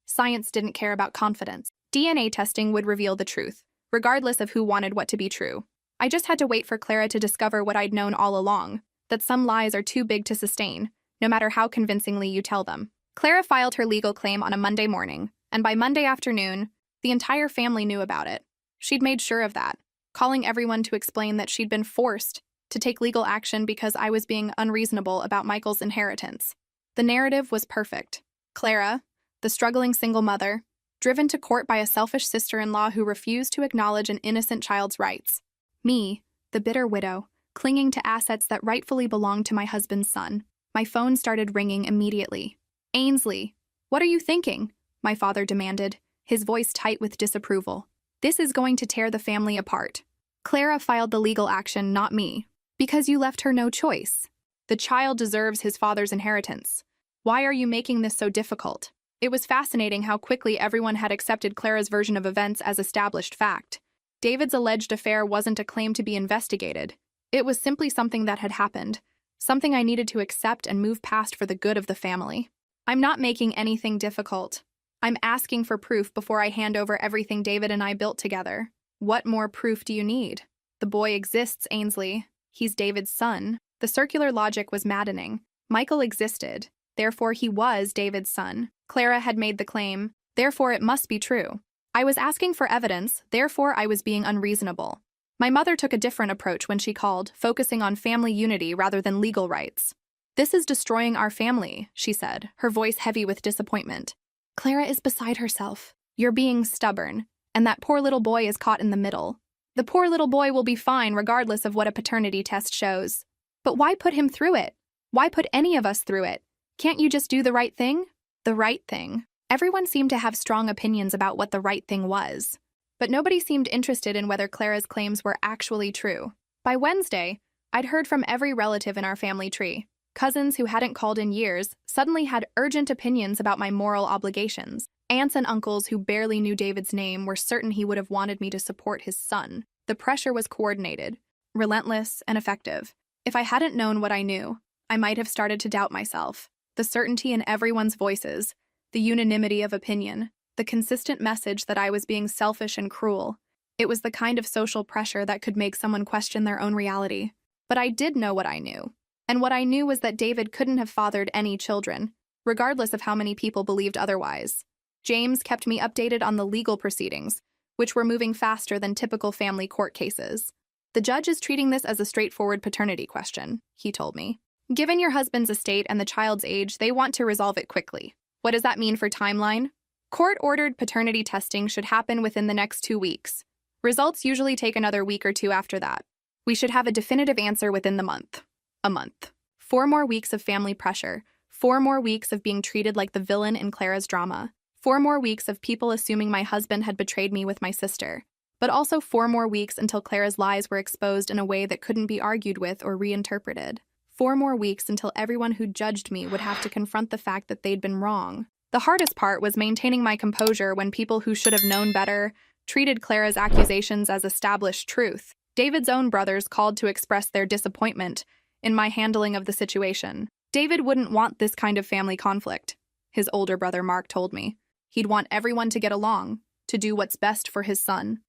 Science didn't care about confidence. DNA testing would reveal the truth, regardless of who wanted what to be true. I just had to wait for Clara to discover what I'd known all along, that some lies are too big to sustain, no matter how convincingly you tell them. Clara filed her legal claim on a Monday morning, and by Monday afternoon, the entire family knew about it. She'd made sure of that, calling everyone to explain that she'd been forced to take legal action because I was being unreasonable about Michael's inheritance. The narrative was perfect. Clara, the struggling single mother, driven to court by a selfish sister-in-law who refused to acknowledge an innocent child's rights. Me, the bitter widow, clinging to assets that rightfully belonged to my husband's son. My phone started ringing immediately. Ainsley, what are you thinking? My father demanded, his voice tight with disapproval. This is going to tear the family apart. Clara filed the legal action, not me. Because you left her no choice. The child deserves his father's inheritance. Why are you making this so difficult? It was fascinating how quickly everyone had accepted Clara's version of events as established fact. David's alleged affair wasn't a claim to be investigated. It was simply something that had happened, something I needed to accept and move past for the good of the family. I'm not making anything difficult. I'm asking for proof before I hand over everything David and I built together. What more proof do you need? The boy exists, Ainsley. He's David's son. The circular logic was maddening. Michael existed. Therefore, he was David's son. Clara had made the claim. Therefore, it must be true. I was asking for evidence. Therefore, I was being unreasonable. My mother took a different approach when she called, focusing on family unity rather than legal rights. This is destroying our family, she said, her voice heavy with disappointment. Clara is beside herself. You're being stubborn, and that poor little boy is caught in the middle. The poor little boy will be fine regardless of what a paternity test shows. But why put him through it? Why put any of us through it? Can't you just do the right thing? The right thing. Everyone seemed to have strong opinions about what the right thing was. But nobody seemed interested in whether Clara's claims were actually true. By Wednesday, I'd heard from every relative in our family tree. Cousins who hadn't called in years suddenly had urgent opinions about my moral obligations. Aunts and uncles who barely knew David's name were certain he would have wanted me to support his son. The pressure was coordinated, relentless, and effective. If I hadn't known what I knew, I might have started to doubt myself. The certainty in everyone's voices, the unanimity of opinion, the consistent message that I was being selfish and cruel. It was the kind of social pressure that could make someone question their own reality. But I did know what I knew. And what I knew was that David couldn't have fathered any children, regardless of how many people believed otherwise. James kept me updated on the legal proceedings, which were moving faster than typical family court cases. The judge is treating this as a straightforward paternity question, he told me. Given your husband's estate and the child's age, they want to resolve it quickly. What does that mean for timeline? Court-ordered paternity testing should happen within the next 2 weeks. Results usually take another week or two after that. We should have a definitive answer within the month. A month. 4 more weeks of family pressure. 4 more weeks of being treated like the villain in Clara's drama. 4 more weeks of people assuming my husband had betrayed me with my sister. but also 4 more weeks until Clara's lies were exposed in a way that couldn't be argued with or reinterpreted. 4 more weeks until everyone who judged me would have to confront the fact that they'd been wrong. The hardest part was maintaining my composure when people who should have known better treated Clara's accusations as established truth. David's own brothers called to express their disappointment in my handling of the situation. David wouldn't want this kind of family conflict, his older brother Mark told me. He'd want everyone to get along, to do what's best for his son.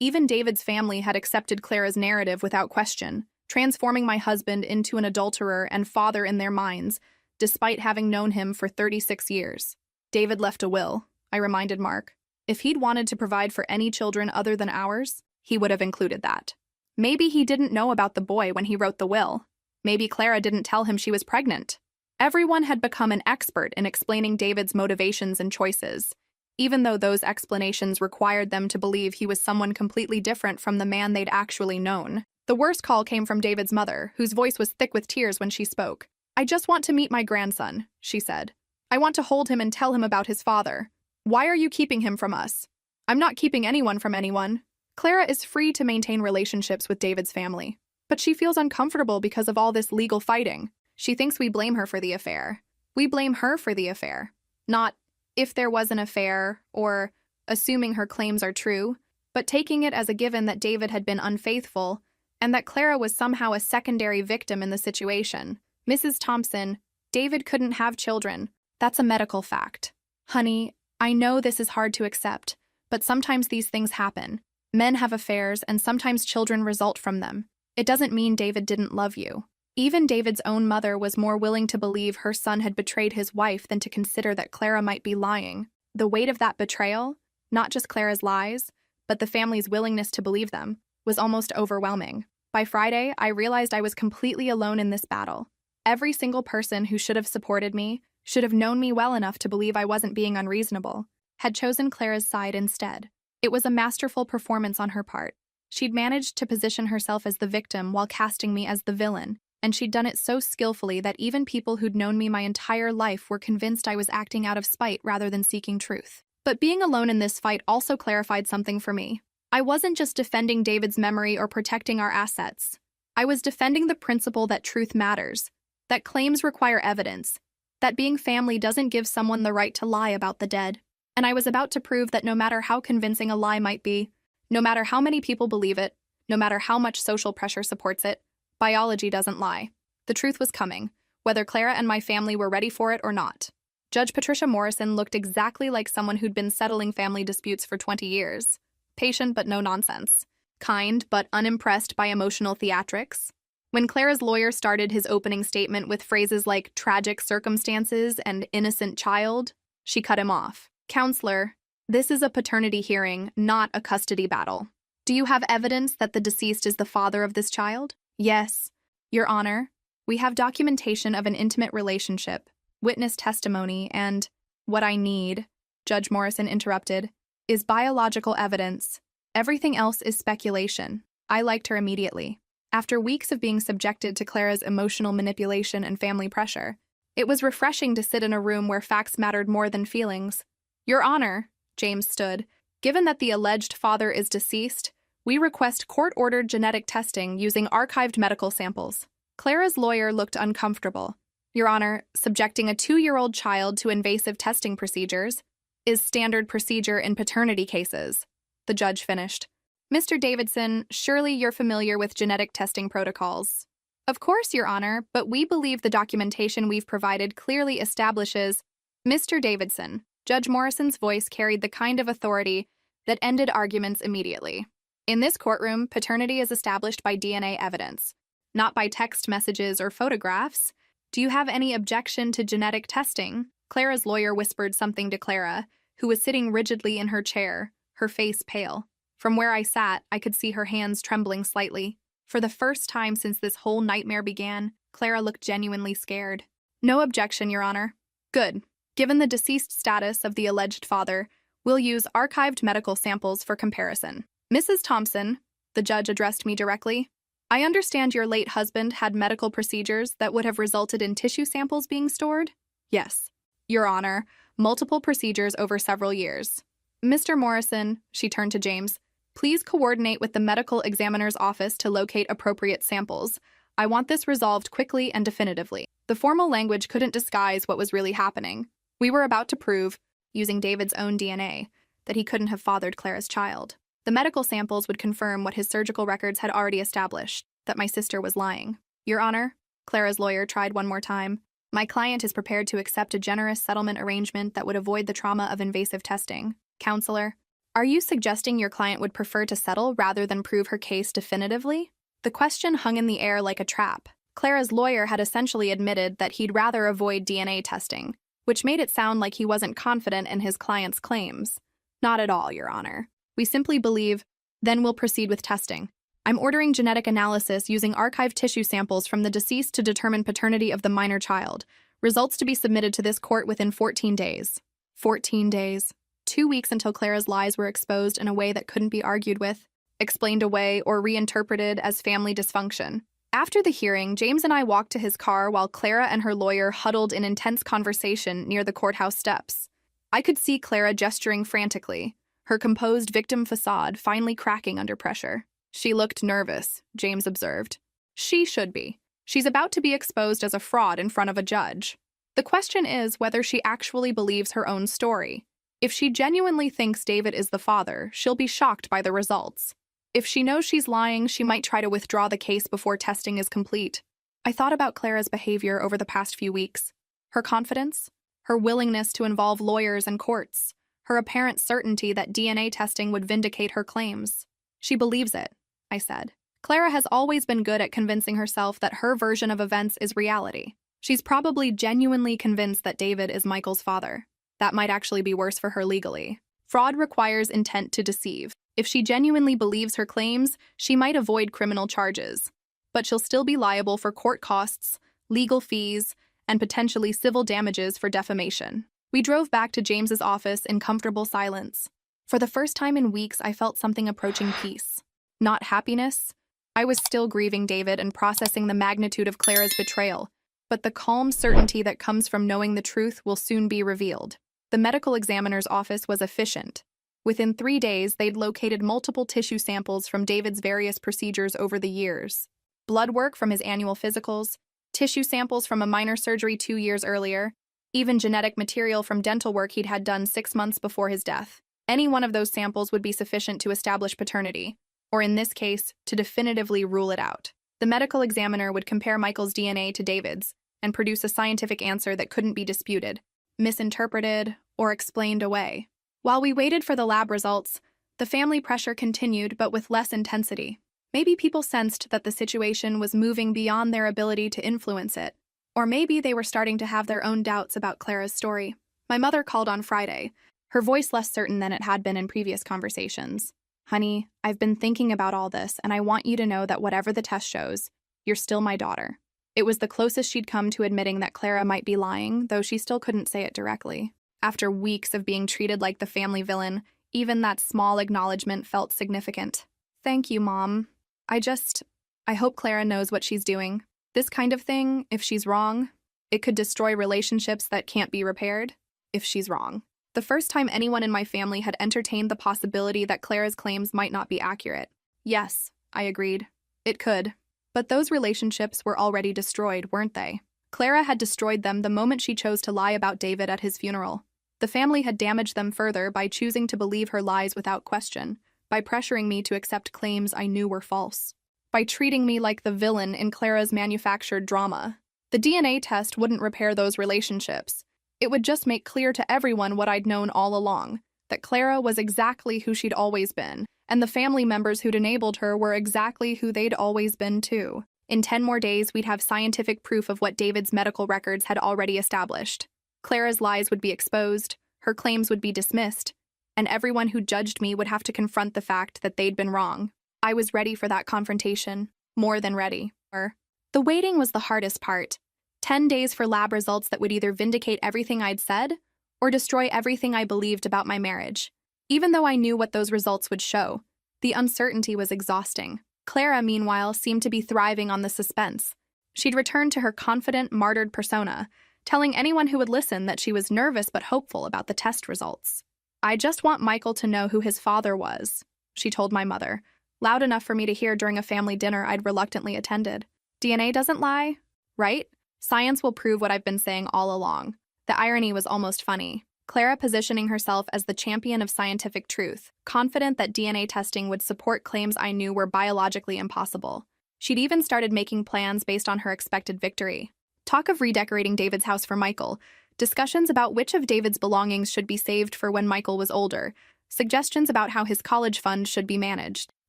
Even David's family had accepted Clara's narrative without question, transforming my husband into an adulterer and father in their minds, despite having known him for 36 years. David left a will, I reminded Mark. If he'd wanted to provide for any children other than ours, he would have included that. Maybe he didn't know about the boy when he wrote the will. Maybe Clara didn't tell him she was pregnant. Everyone had become an expert in explaining David's motivations and choices, even though those explanations required them to believe he was someone completely different from the man they'd actually known. The worst call came from David's mother, whose voice was thick with tears when she spoke. "I just want to meet my grandson," she said. "I want to hold him and tell him about his father. Why are you keeping him from us?" "I'm not keeping anyone from anyone. Clara is free to maintain relationships with David's family, but she feels uncomfortable because of all this legal fighting. She thinks we blame her for the affair. We blame her for the affair. Not if there was an affair or assuming her claims are true, but taking it as a given that David had been unfaithful and that Clara was somehow a secondary victim in the situation. Mrs. Thompson, David couldn't have children. That's a medical fact. Honey, I know this is hard to accept, but sometimes these things happen. Men have affairs, and sometimes children result from them. It doesn't mean David didn't love you." Even David's own mother was more willing to believe her son had betrayed his wife than to consider that Clara might be lying. The weight of that betrayal, not just Clara's lies, but the family's willingness to believe them, was almost overwhelming. By Friday, I realized I was completely alone in this battle. Every single person who should have supported me, should have known me well enough to believe I wasn't being unreasonable, had chosen Clara's side instead. It was a masterful performance on her part. She'd managed to position herself as the victim while casting me as the villain, and she'd done it so skillfully that even people who'd known me my entire life were convinced I was acting out of spite rather than seeking truth. But being alone in this fight also clarified something for me. I wasn't just defending David's memory or protecting our assets. I was defending the principle that truth matters, that claims require evidence, that being family doesn't give someone the right to lie about the dead. And I was about to prove that no matter how convincing a lie might be, no matter how many people believe it, no matter how much social pressure supports it, biology doesn't lie. The truth was coming, whether Clara and my family were ready for it or not. Judge Patricia Morrison looked exactly like someone who'd been settling family disputes for 20 years. Patient but no nonsense. Kind but unimpressed by emotional theatrics. When Clara's lawyer started his opening statement with phrases like tragic circumstances and innocent child, she cut him off. "Counselor, this is a paternity hearing, not a custody battle. Do you have evidence that the deceased is the father of this child?" "Yes, Your Honor. We have documentation of an intimate relationship, witness testimony, and what I need," Judge Morrison interrupted, "is biological evidence. Everything else is speculation." I liked her immediately. After weeks of being subjected to Clara's emotional manipulation and family pressure, it was refreshing to sit in a room where facts mattered more than feelings. "Your Honor," James stood, "given that the alleged father is deceased, we request court-ordered genetic testing using archived medical samples." Clara's lawyer looked uncomfortable. "Your Honor, subjecting a 2-year-old child to invasive testing procedures is standard procedure in paternity cases," the judge finished. "Mr. Davidson, surely you're familiar with genetic testing protocols." "Of course, Your Honor, but we believe the documentation we've provided clearly establishes—" "Mr. Davidson," Judge Morrison's voice carried the kind of authority that ended arguments immediately. "In this courtroom, paternity is established by DNA evidence, not by text messages or photographs. Do you have any objection to genetic testing?" Clara's lawyer whispered something to Clara, who was sitting rigidly in her chair, her face pale. From where I sat, I could see her hands trembling slightly. For the first time since this whole nightmare began, Clara looked genuinely scared. "No objection, Your Honor." "Good. Given the deceased status of the alleged father, we'll use archived medical samples for comparison." "Mrs. Thompson," the judge addressed me directly, "I understand your late husband had medical procedures that would have resulted in tissue samples being stored?" "Yes, Your Honor, multiple procedures over several years." "Mr. Morrison," she turned to James, Please coordinate with the medical examiner's office to locate appropriate samples. I want this resolved quickly and definitively. The formal language couldn't disguise what was really happening. We were about to prove, using David's own DNA, that he couldn't have fathered Clara's child. The medical samples would confirm what his surgical records had already established, that my sister was lying. Your Honor, Clara's lawyer tried one more time. My client is prepared to accept a generous settlement arrangement that would avoid the trauma of invasive testing. Counselor, are you suggesting your client would prefer to settle rather than prove her case definitively? The question hung in the air like a trap. Clara's lawyer had essentially admitted that he'd rather avoid DNA testing, which made it sound like he wasn't confident in his client's claims. Not at all, Your Honor. We simply believe, then we'll proceed with testing. I'm ordering genetic analysis using archived tissue samples from the deceased to determine paternity of the minor child. Results to be submitted to this court within 14 days. 14 days. 2 weeks until Clara's lies were exposed in a way that couldn't be argued with, explained away, or reinterpreted as family dysfunction. After the hearing, James and I walked to his car while Clara and her lawyer huddled in intense conversation near the courthouse steps. I could see Clara gesturing frantically, her composed victim facade finally cracking under pressure. She looked nervous, James observed. She should be. She's about to be exposed as a fraud in front of a judge. The question is whether she actually believes her own story. If she genuinely thinks David is the father, she'll be shocked by the results. If she knows she's lying, she might try to withdraw the case before testing is complete. I thought about Clara's behavior over the past few weeks. Her confidence, her willingness to involve lawyers and courts, her apparent certainty that DNA testing would vindicate her claims. She believes it, I said. Clara has always been good at convincing herself that her version of events is reality. She's probably genuinely convinced that David is Michael's father. That might actually be worse for her legally. Fraud requires intent to deceive. If she genuinely believes her claims, she might avoid criminal charges. But she'll still be liable for court costs, legal fees, and potentially civil damages for defamation. We drove back to James's office in comfortable silence. For the first time in weeks, I felt something approaching peace. Not happiness. I was still grieving David and processing the magnitude of Clara's betrayal, but the calm certainty that comes from knowing the truth will soon be revealed. The medical examiner's office was efficient. Within 3 days, they'd located multiple tissue samples from David's various procedures over the years. Blood work from his annual physicals, tissue samples from a minor surgery 2 years earlier, even genetic material from dental work he'd had done 6 months before his death. Any one of those samples would be sufficient to establish paternity, or in this case, to definitively rule it out. The medical examiner would compare Michael's DNA to David's and produce a scientific answer that couldn't be disputed, misinterpreted, or explained away. While we waited for the lab results, the family pressure continued, but with less intensity. Maybe people sensed that the situation was moving beyond their ability to influence it, or maybe they were starting to have their own doubts about Clara's story. My mother called on Friday, her voice less certain than it had been in previous conversations. Honey, I've been thinking about all this, and I want you to know that whatever the test shows, you're still my daughter. It was the closest she'd come to admitting that Clara might be lying, though she still couldn't say it directly. After weeks of being treated like the family villain, even that small acknowledgement felt significant. Thank you, Mom. I hope Clara knows what she's doing. This kind of thing, if she's wrong, it could destroy relationships that can't be repaired, if she's wrong. The first time anyone in my family had entertained the possibility that Clara's claims might not be accurate. Yes, I agreed. It could. But those relationships were already destroyed, weren't they? Clara had destroyed them the moment she chose to lie about David at his funeral. The family had damaged them further by choosing to believe her lies without question, by pressuring me to accept claims I knew were false, by treating me like the villain in Clara's manufactured drama. The DNA test wouldn't repair those relationships. It would just make clear to everyone what I'd known all along, that Clara was exactly who she'd always been, and the family members who'd enabled her were exactly who they'd always been too. In 10 more days, we'd have scientific proof of what David's medical records had already established. Clara's lies would be exposed, her claims would be dismissed, and everyone who judged me would have to confront the fact that they'd been wrong. I was ready for that confrontation, more than ready. The waiting was the hardest part. 10 days for lab results that would either vindicate everything I'd said or destroy everything I believed about my marriage. Even though I knew what those results would show, the uncertainty was exhausting. Clara, meanwhile, seemed to be thriving on the suspense. She'd returned to her confident, martyred persona, telling anyone who would listen that she was nervous but hopeful about the test results. I just want Michael to know who his father was. she told my mother, loud enough for me to hear during a family dinner I'd reluctantly attended. DNA doesn't lie, right? Science will prove what I've been saying all along. The irony was almost funny. Clara positioning herself as the champion of scientific truth, confident that DNA testing would support claims I knew were biologically impossible. She'd even started making plans based on her expected victory. Talk of redecorating David's house for Michael, discussions about which of David's belongings should be saved for when Michael was older, suggestions about how his college fund should be managed.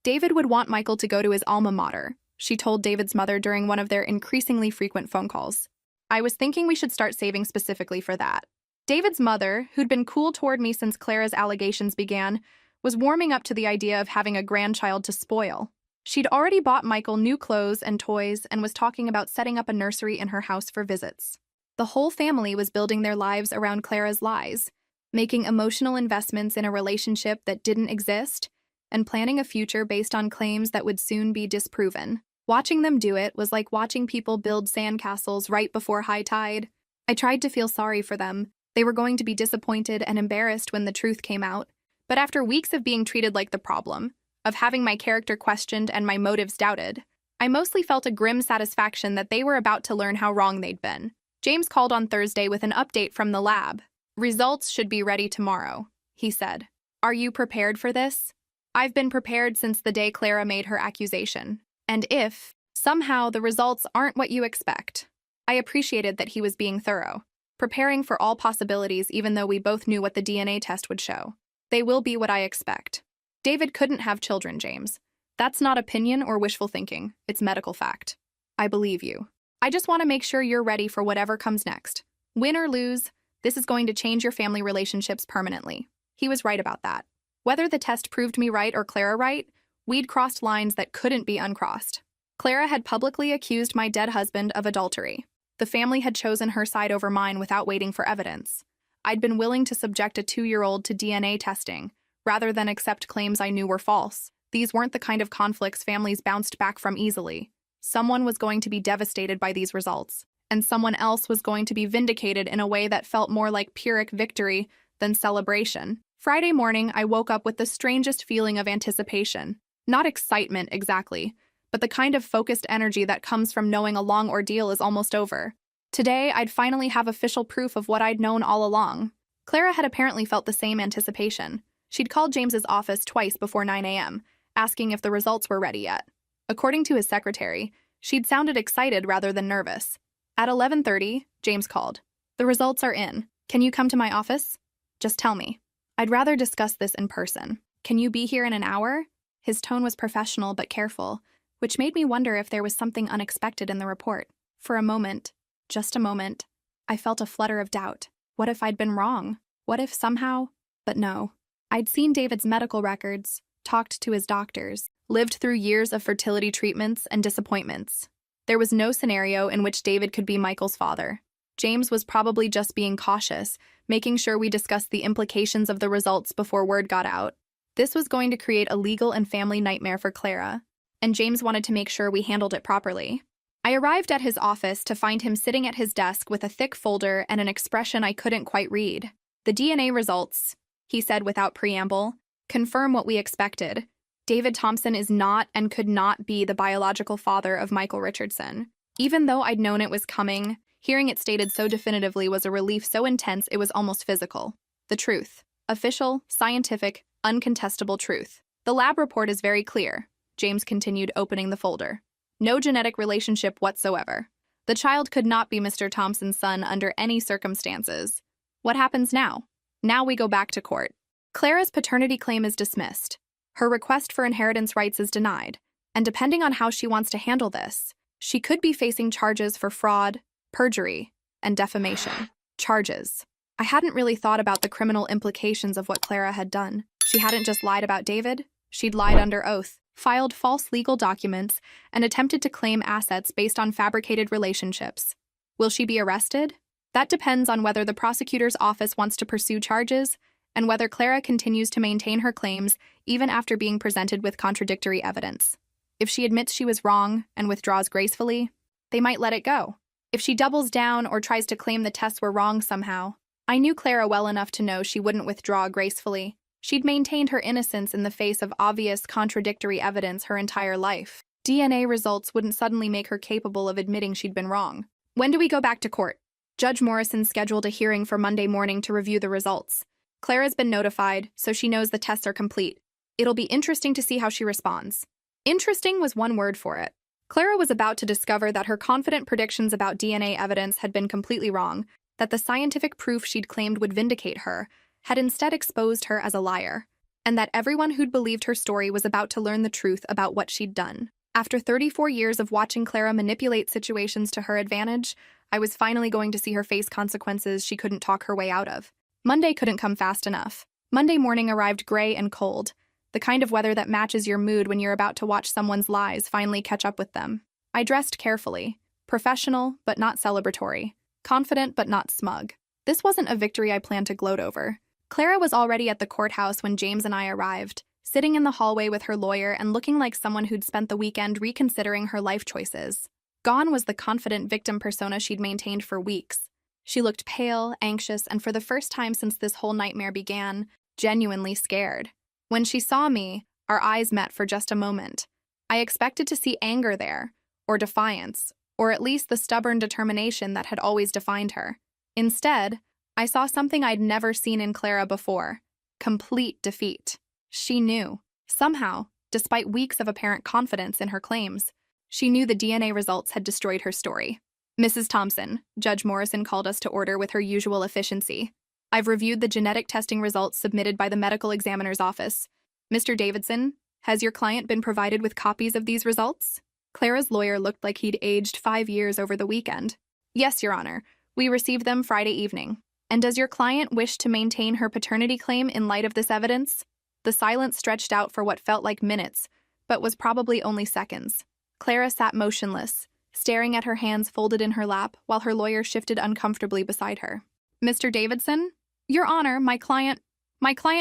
David would want Michael to go to his alma mater, she told David's mother during one of their increasingly frequent phone calls. I was thinking we should start saving specifically for that. David's mother, who'd been cool toward me since Clara's allegations began, was warming up to the idea of having a grandchild to spoil. She'd already bought Michael new clothes and toys and was talking about setting up a nursery in her house for visits. The whole family was building their lives around Clara's lies, making emotional investments in a relationship that didn't exist, and planning a future based on claims that would soon be disproven. Watching them do it was like watching people build sandcastles right before high tide. I tried to feel sorry for them. They were going to be disappointed and embarrassed when the truth came out. But after weeks of being treated like the problem, of having my character questioned and my motives doubted, I mostly felt a grim satisfaction that they were about to learn how wrong they'd been. James called on Thursday with an update from the lab. Results should be ready tomorrow, he said. Are you prepared for this? I've been prepared since the day Clara made her accusation. And if, somehow, the results aren't what you expect. I appreciated that he was being thorough, preparing for all possibilities even though we both knew what the DNA test would show. They will be what I expect. David couldn't have children, James. That's not opinion or wishful thinking. It's medical fact. I believe you. I just want to make sure you're ready for whatever comes next. Win or lose, this is going to change your family relationships permanently. He was right about that. Whether the test proved me right or Clara right, we'd crossed lines that couldn't be uncrossed. Clara had publicly accused my dead husband of adultery. The family had chosen her side over mine without waiting for evidence. I'd been willing to subject a 2-year-old to DNA testing, rather than accept claims I knew were false. These weren't the kind of conflicts families bounced back from easily. Someone was going to be devastated by these results, and someone else was going to be vindicated in a way that felt more like Pyrrhic victory than celebration. Friday morning, I woke up with the strangest feeling of anticipation. Not excitement, exactly, but the kind of focused energy that comes from knowing a long ordeal is almost over. Today, I'd finally have official proof of what I'd known all along. Clara had apparently felt the same anticipation. She'd called James's office twice before 9 a.m., asking if the results were ready yet. According to his secretary, she'd sounded excited rather than nervous. At 11:30, James called. The results are in. Can you come to my office? Just tell me. I'd rather discuss this in person. Can you be here in an hour? His tone was professional but careful, which made me wonder if there was something unexpected in the report. For a moment, just a moment, I felt a flutter of doubt. What if I'd been wrong? What if somehow? But no. I'd seen David's medical records, talked to his doctors, lived through years of fertility treatments and disappointments. There was no scenario in which David could be Michael's father. James was probably just being cautious, making sure we discussed the implications of the results before word got out. This was going to create a legal and family nightmare for Clara, and James wanted to make sure we handled it properly. I arrived at his office to find him sitting at his desk with a thick folder and an expression I couldn't quite read. The DNA results, he said without preamble, confirm what we expected. David Thompson is not and could not be the biological father of Michael Richardson. Even though I'd known it was coming, hearing it stated so definitively was a relief so intense it was almost physical. The truth. Official, scientific, uncontestable truth. The lab report is very clear, James continued, opening the folder. No genetic relationship whatsoever. The child could not be Mr. Thompson's son under any circumstances. What happens now? Now we go back to court. Clara's paternity claim is dismissed. Her request for inheritance rights is denied, and depending on how she wants to handle this, she could be facing charges for fraud, perjury, and defamation. Charges. I hadn't really thought about the criminal implications of what Clara had done. She hadn't just lied about David, she'd lied under oath, filed false legal documents, and attempted to claim assets based on fabricated relationships. Will she be arrested? That depends on whether the prosecutor's office wants to pursue charges and whether Clara continues to maintain her claims even after being presented with contradictory evidence. If she admits she was wrong and withdraws gracefully, they might let it go. If she doubles down or tries to claim the tests were wrong somehow, I knew Clara well enough to know she wouldn't withdraw gracefully. She'd maintained her innocence in the face of obvious contradictory evidence her entire life. DNA results wouldn't suddenly make her capable of admitting she'd been wrong. When do we go back to court? Judge Morrison scheduled a hearing for Monday morning to review the results. Clara's been notified, so she knows the tests are complete. It'll be interesting to see how she responds. Interesting was one word for it. Clara was about to discover that her confident predictions about DNA evidence had been completely wrong, that the scientific proof she'd claimed would vindicate her had instead exposed her as a liar, and that everyone who'd believed her story was about to learn the truth about what she'd done. After 34 years of watching Clara manipulate situations to her advantage, I was finally going to see her face consequences she couldn't talk her way out of. Monday couldn't come fast enough. Monday morning arrived gray and cold, the kind of weather that matches your mood when you're about to watch someone's lies finally catch up with them. I dressed carefully, professional but not celebratory, confident but not smug. This wasn't a victory I planned to gloat over. Clara was already at the courthouse when James and I arrived, sitting in the hallway with her lawyer and looking like someone who'd spent the weekend reconsidering her life choices. Gone was the confident victim persona she'd maintained for weeks. She looked pale, anxious, and for the first time since this whole nightmare began, genuinely scared. When she saw me, our eyes met for just a moment. I expected to see anger there, or defiance, or at least the stubborn determination that had always defined her. Instead, I saw something I'd never seen in Clara before: complete defeat. She knew. Somehow, despite weeks of apparent confidence in her claims, she knew the DNA results had destroyed her story. Mrs. Thompson, Judge Morrison called us to order with her usual efficiency. I've reviewed the genetic testing results submitted by the medical examiner's office. Mr. Davidson, has your client been provided with copies of these results? Clara's lawyer looked like he'd aged 5 years over the weekend. Yes, Your Honor. We received them Friday evening. And does your client wish to maintain her paternity claim in light of this evidence? The silence stretched out for what felt like minutes, but was probably only seconds. Clara sat motionless, staring at her hands folded in her lap while her lawyer shifted uncomfortably beside her. Mr. Davidson? Your Honor, my client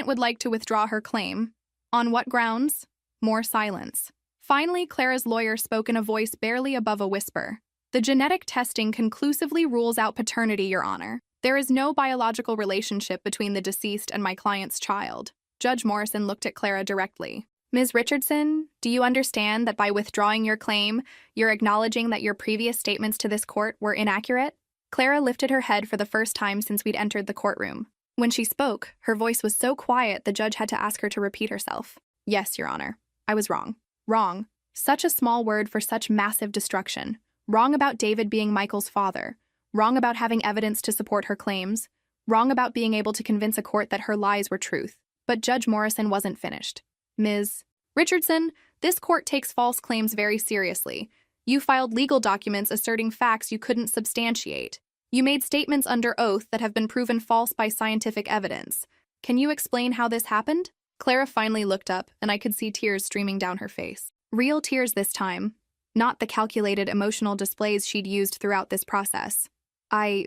would like to withdraw her claim. On what grounds? More silence. Finally, Clara's lawyer spoke in a voice barely above a whisper. The genetic testing conclusively rules out paternity, Your Honor. There is no biological relationship between the deceased and my client's child. Judge Morrison looked at Clara directly. Ms. Richardson, do you understand that by withdrawing your claim, you're acknowledging that your previous statements to this court were inaccurate? Clara lifted her head for the first time since we'd entered the courtroom. When she spoke, her voice was so quiet the judge had to ask her to repeat herself. Yes, Your Honor. I was wrong. Wrong. Such a small word for such massive destruction. Wrong about David being Michael's father. Wrong about having evidence to support her claims. Wrong about being able to convince a court that her lies were truth. But Judge Morrison wasn't finished. Ms. Richardson, this court takes false claims very seriously. You filed legal documents asserting facts you couldn't substantiate. You made statements under oath that have been proven false by scientific evidence. Can you explain how this happened? Clara finally looked up, and I could see tears streaming down her face. Real tears this time, not the calculated emotional displays she'd used throughout this process. I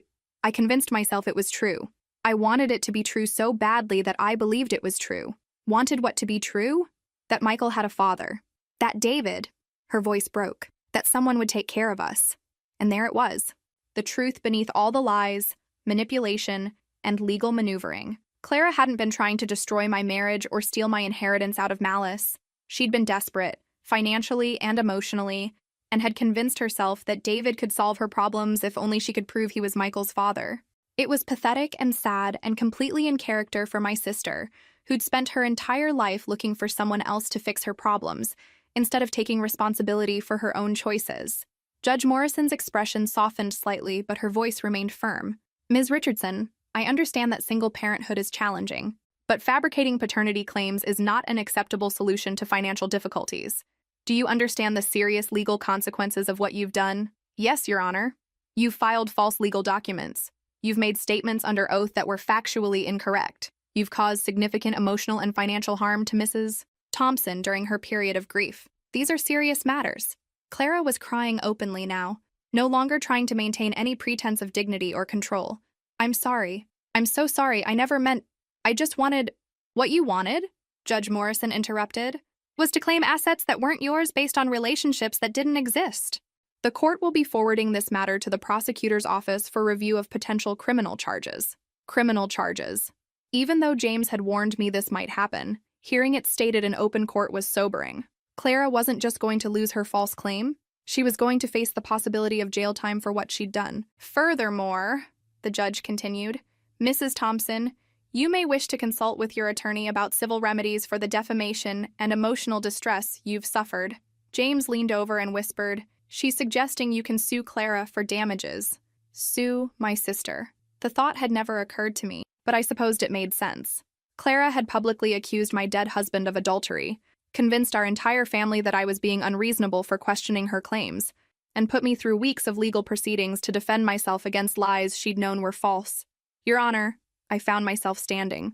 convinced myself it was true. I wanted it to be true so badly that I believed it was true. Wanted what to be true? That Michael had a father. That David, her voice broke, that someone would take care of us. And there it was. The truth beneath all the lies, manipulation, and legal maneuvering. Clara hadn't been trying to destroy my marriage or steal my inheritance out of malice. She'd been desperate, financially and emotionally, and had convinced herself that David could solve her problems if only she could prove he was Michael's father. It was pathetic and sad and completely in character for my sister, who'd spent her entire life looking for someone else to fix her problems, instead of taking responsibility for her own choices. Judge Morrison's expression softened slightly, but her voice remained firm. Ms. Richardson, I understand that single parenthood is challenging, but fabricating paternity claims is not an acceptable solution to financial difficulties. Do you understand the serious legal consequences of what you've done? Yes, Your Honor. You've filed false legal documents. You've made statements under oath that were factually incorrect. You've caused significant emotional and financial harm to Mrs. Thompson during her period of grief. These are serious matters. Clara was crying openly now, no longer trying to maintain any pretense of dignity or control. I'm sorry. I'm so sorry. I never meant. I just wanted. What you wanted? Judge Morrison interrupted. Was to claim assets that weren't yours based on relationships that didn't exist. The court will be forwarding this matter to the prosecutor's office for review of potential criminal charges. Criminal charges. Even though James had warned me this might happen, hearing it stated in open court was sobering. Clara wasn't just going to lose her false claim, she was going to face the possibility of jail time for what she'd done. Furthermore, the judge continued, Mrs. Thompson, you may wish to consult with your attorney about civil remedies for the defamation and emotional distress you've suffered. James leaned over and whispered, she's suggesting you can sue Clara for damages. Sue my sister. The thought had never occurred to me, but I supposed it made sense. Clara had publicly accused my dead husband of adultery, convinced our entire family that I was being unreasonable for questioning her claims, and put me through weeks of legal proceedings to defend myself against lies she'd known were false. Your Honor, I found myself standing.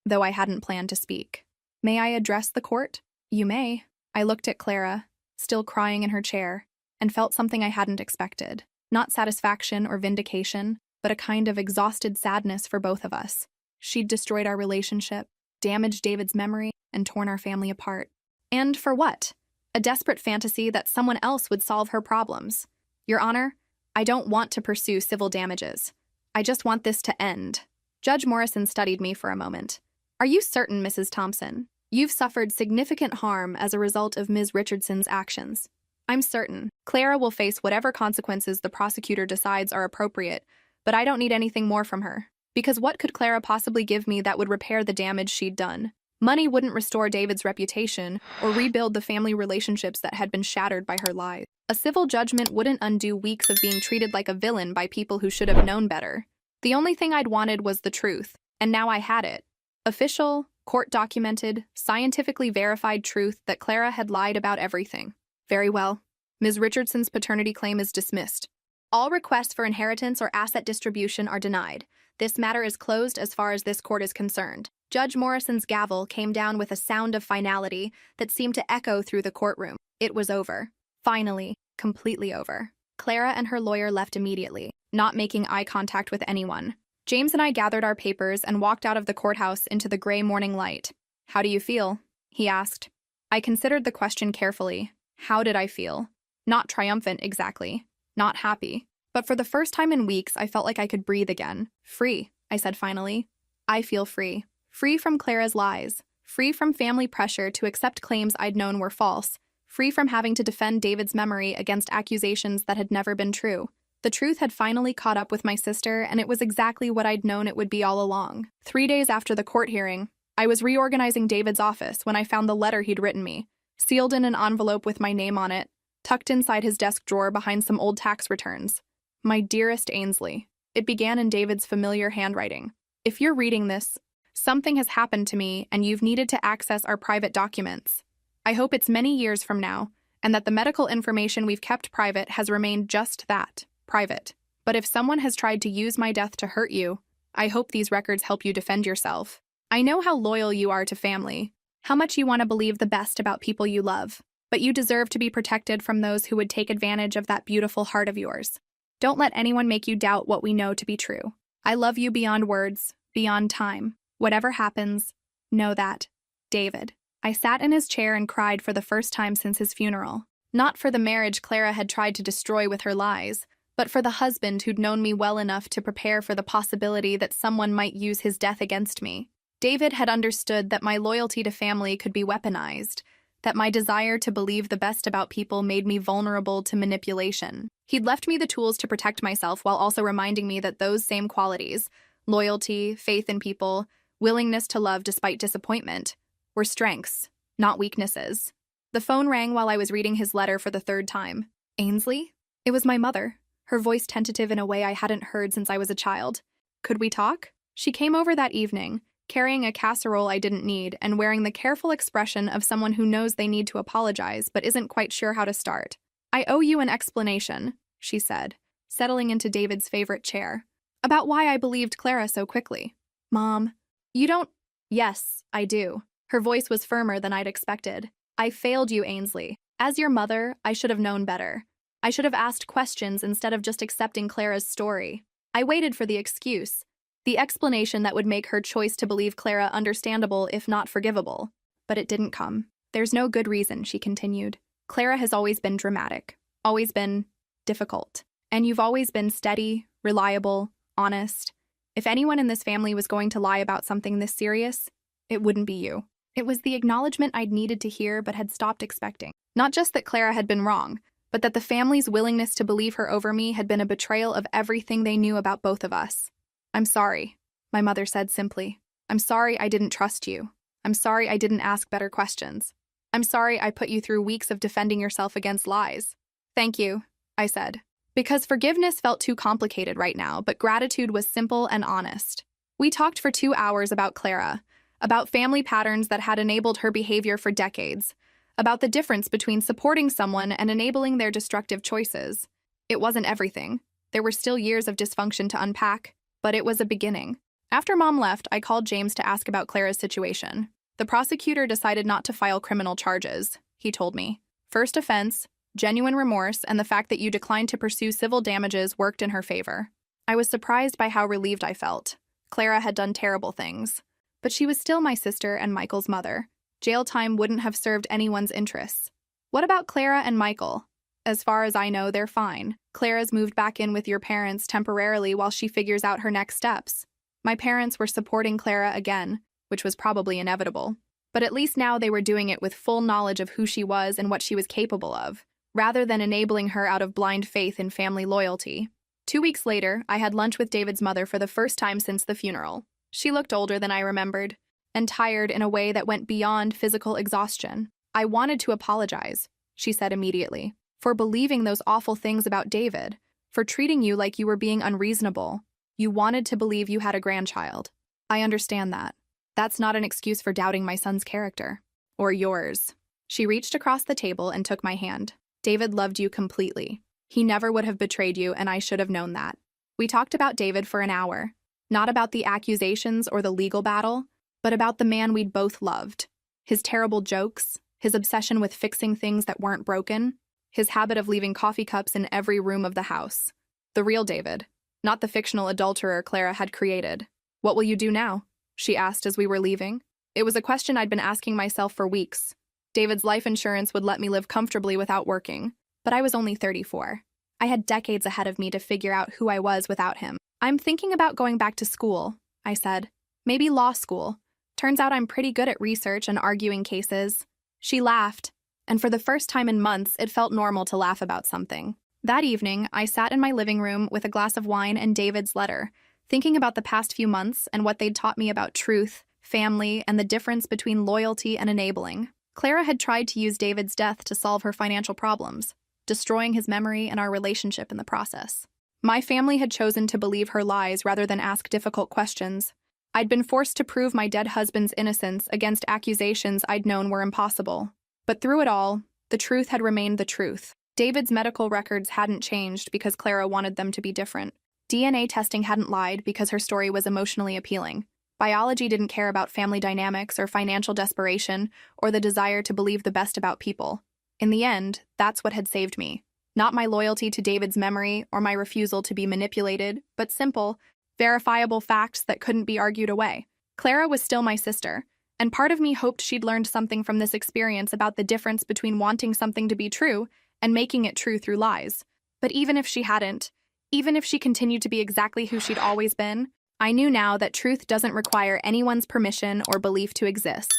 Though I hadn't planned to speak. May I address the court? You may. I looked at Clara, still crying in her chair, and felt something I hadn't expected. Not satisfaction or vindication, but a kind of exhausted sadness for both of us. She'd destroyed our relationship, damaged David's memory, and torn our family apart. And for what? A desperate fantasy that someone else would solve her problems. Your Honor, I don't want to pursue civil damages. I just want this to end. Judge Morrison studied me for a moment. Are you certain, Mrs. Thompson? You've suffered significant harm as a result of Ms. Richardson's actions. I'm certain. Clara will face whatever consequences the prosecutor decides are appropriate, but I don't need anything more from her. Because what could Clara possibly give me that would repair the damage she'd done? Money wouldn't restore David's reputation or rebuild the family relationships that had been shattered by her lies. A civil judgment wouldn't undo weeks of being treated like a villain by people who should have known better. The only thing I'd wanted was the truth, and now I had it. Official, court-documented, scientifically verified truth that Clara had lied about everything. Very well. Ms. Richardson's paternity claim is dismissed. All requests for inheritance or asset distribution are denied. This matter is closed as far as this court is concerned. Judge Morrison's gavel came down with a sound of finality that seemed to echo through the courtroom. It was over. Finally, completely over. Clara and her lawyer left immediately, not making eye contact with anyone. James and I gathered our papers and walked out of the courthouse into the gray morning light. How do you feel? He asked. I considered the question carefully. How did I feel? Not triumphant, exactly. Not happy. But for the first time in weeks, I felt like I could breathe again. Free, I said finally. I feel free. Free from Clara's lies. Free from family pressure to accept claims I'd known were false. Free from having to defend David's memory against accusations that had never been true. The truth had finally caught up with my sister, and it was exactly what I'd known it would be all along. 3 days after the court hearing, I was reorganizing David's office when I found the letter he'd written me, sealed in an envelope with my name on it, tucked inside his desk drawer behind some old tax returns. My dearest Ainsley. It began in David's familiar handwriting. If you're reading this, something has happened to me and you've needed to access our private documents. I hope it's many years from now, and that the medical information we've kept private has remained just that, private. But if someone has tried to use my death to hurt you, I hope these records help you defend yourself. I know how loyal you are to family, how much you want to believe the best about people you love, but you deserve to be protected from those who would take advantage of that beautiful heart of yours. Don't let anyone make you doubt what we know to be true. I love you beyond words, beyond time. Whatever happens, know that. David. I sat in his chair and cried for the first time since his funeral. Not for the marriage Clara had tried to destroy with her lies, but for the husband who'd known me well enough to prepare for the possibility that someone might use his death against me. David had understood that my loyalty to family could be weaponized, that my desire to believe the best about people made me vulnerable to manipulation. He'd left me the tools to protect myself while also reminding me that those same qualities, loyalty, faith in people, willingness to love despite disappointment, were strengths, not weaknesses. The phone rang while I was reading his letter for the third time. Ainsley? It was my mother, her voice tentative in a way I hadn't heard since I was a child. Could we talk? She came over that evening, carrying a casserole I didn't need and wearing the careful expression of someone who knows they need to apologize but isn't quite sure how to start. I owe you an explanation, she said, settling into David's favorite chair, about why I believed Clara so quickly. Mom, you don't... Yes, I do. Her voice was firmer than I'd expected. I failed you, Ainsley. As your mother, I should have known better. I should have asked questions instead of just accepting Clara's story. I waited for the excuse, the explanation that would make her choice to believe Clara understandable if not forgivable. But it didn't come. There's no good reason, she continued. Clara has always been dramatic, always been difficult. And you've always been steady, reliable, honest. If anyone in this family was going to lie about something this serious, it wouldn't be you. It was the acknowledgement I'd needed to hear but had stopped expecting. Not just that Clara had been wrong, but that the family's willingness to believe her over me had been a betrayal of everything they knew about both of us. "I'm sorry," my mother said simply. "I'm sorry I didn't trust you. I'm sorry I didn't ask better questions. I'm sorry I put you through weeks of defending yourself against lies." "Thank you," I said. Because forgiveness felt too complicated right now, but gratitude was simple and honest. We talked for 2 hours about Clara, about family patterns that had enabled her behavior for decades, about the difference between supporting someone and enabling their destructive choices. It wasn't everything. There were still years of dysfunction to unpack, but it was a beginning. After Mom left, I called James to ask about Clara's situation. The prosecutor decided not to file criminal charges, he told me. First offense, genuine remorse, and the fact that you declined to pursue civil damages worked in her favor. I was surprised by how relieved I felt. Clara had done terrible things, but she was still my sister and Michael's mother. Jail time wouldn't have served anyone's interests. What about Clara and Michael? As far as I know, they're fine. Clara's moved back in with your parents temporarily while she figures out her next steps. My parents were supporting Clara again, which was probably inevitable. But at least now they were doing it with full knowledge of who she was and what she was capable of, rather than enabling her out of blind faith in family loyalty. 2 weeks later, I had lunch with David's mother for the first time since the funeral. She looked older than I remembered, and tired in a way that went beyond physical exhaustion. "I wanted to apologize," she said immediately, "for believing those awful things about David, for treating you like you were being unreasonable. You wanted to believe you had a grandchild. I understand that. That's not an excuse for doubting my son's character. Or yours." She reached across the table and took my hand. "David loved you completely. He never would have betrayed you, and I should have known that." We talked about David for an hour. Not about the accusations or the legal battle, but about the man we'd both loved. His terrible jokes, his obsession with fixing things that weren't broken, his habit of leaving coffee cups in every room of the house. The real David, not the fictional adulterer Clara had created. "What will you do now?" she asked as we were leaving. It was a question I'd been asking myself for weeks. David's life insurance would let me live comfortably without working, but I was only 34. I had decades ahead of me to figure out who I was without him. "I'm thinking about going back to school," I said. "Maybe law school. Turns out I'm pretty good at research and arguing cases." She laughed, and for the first time in months, it felt normal to laugh about something. That evening, I sat in my living room with a glass of wine and David's letter, thinking about the past few months and what they'd taught me about truth, family, and the difference between loyalty and enabling. Clara had tried to use David's death to solve her financial problems, destroying his memory and our relationship in the process. My family had chosen to believe her lies rather than ask difficult questions. I'd been forced to prove my dead husband's innocence against accusations I'd known were impossible. But through it all, the truth had remained the truth. David's medical records hadn't changed because Clara wanted them to be different. DNA testing hadn't lied because her story was emotionally appealing. Biology didn't care about family dynamics or financial desperation or the desire to believe the best about people. In the end, that's what had saved me. Not my loyalty to David's memory or my refusal to be manipulated, but simple, verifiable facts that couldn't be argued away. Clara was still my sister, and part of me hoped she'd learned something from this experience about the difference between wanting something to be true and making it true through lies. But even if she hadn't, even if she continued to be exactly who she'd always been, I knew now that truth doesn't require anyone's permission or belief to exist.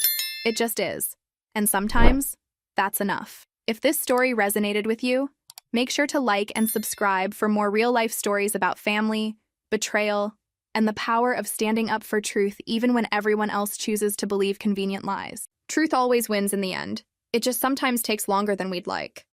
It just is. And sometimes, that's enough. If this story resonated with you, make sure to like and subscribe for more real-life stories about family, betrayal, and the power of standing up for truth even when everyone else chooses to believe convenient lies. Truth always wins in the end. It just sometimes takes longer than we'd like.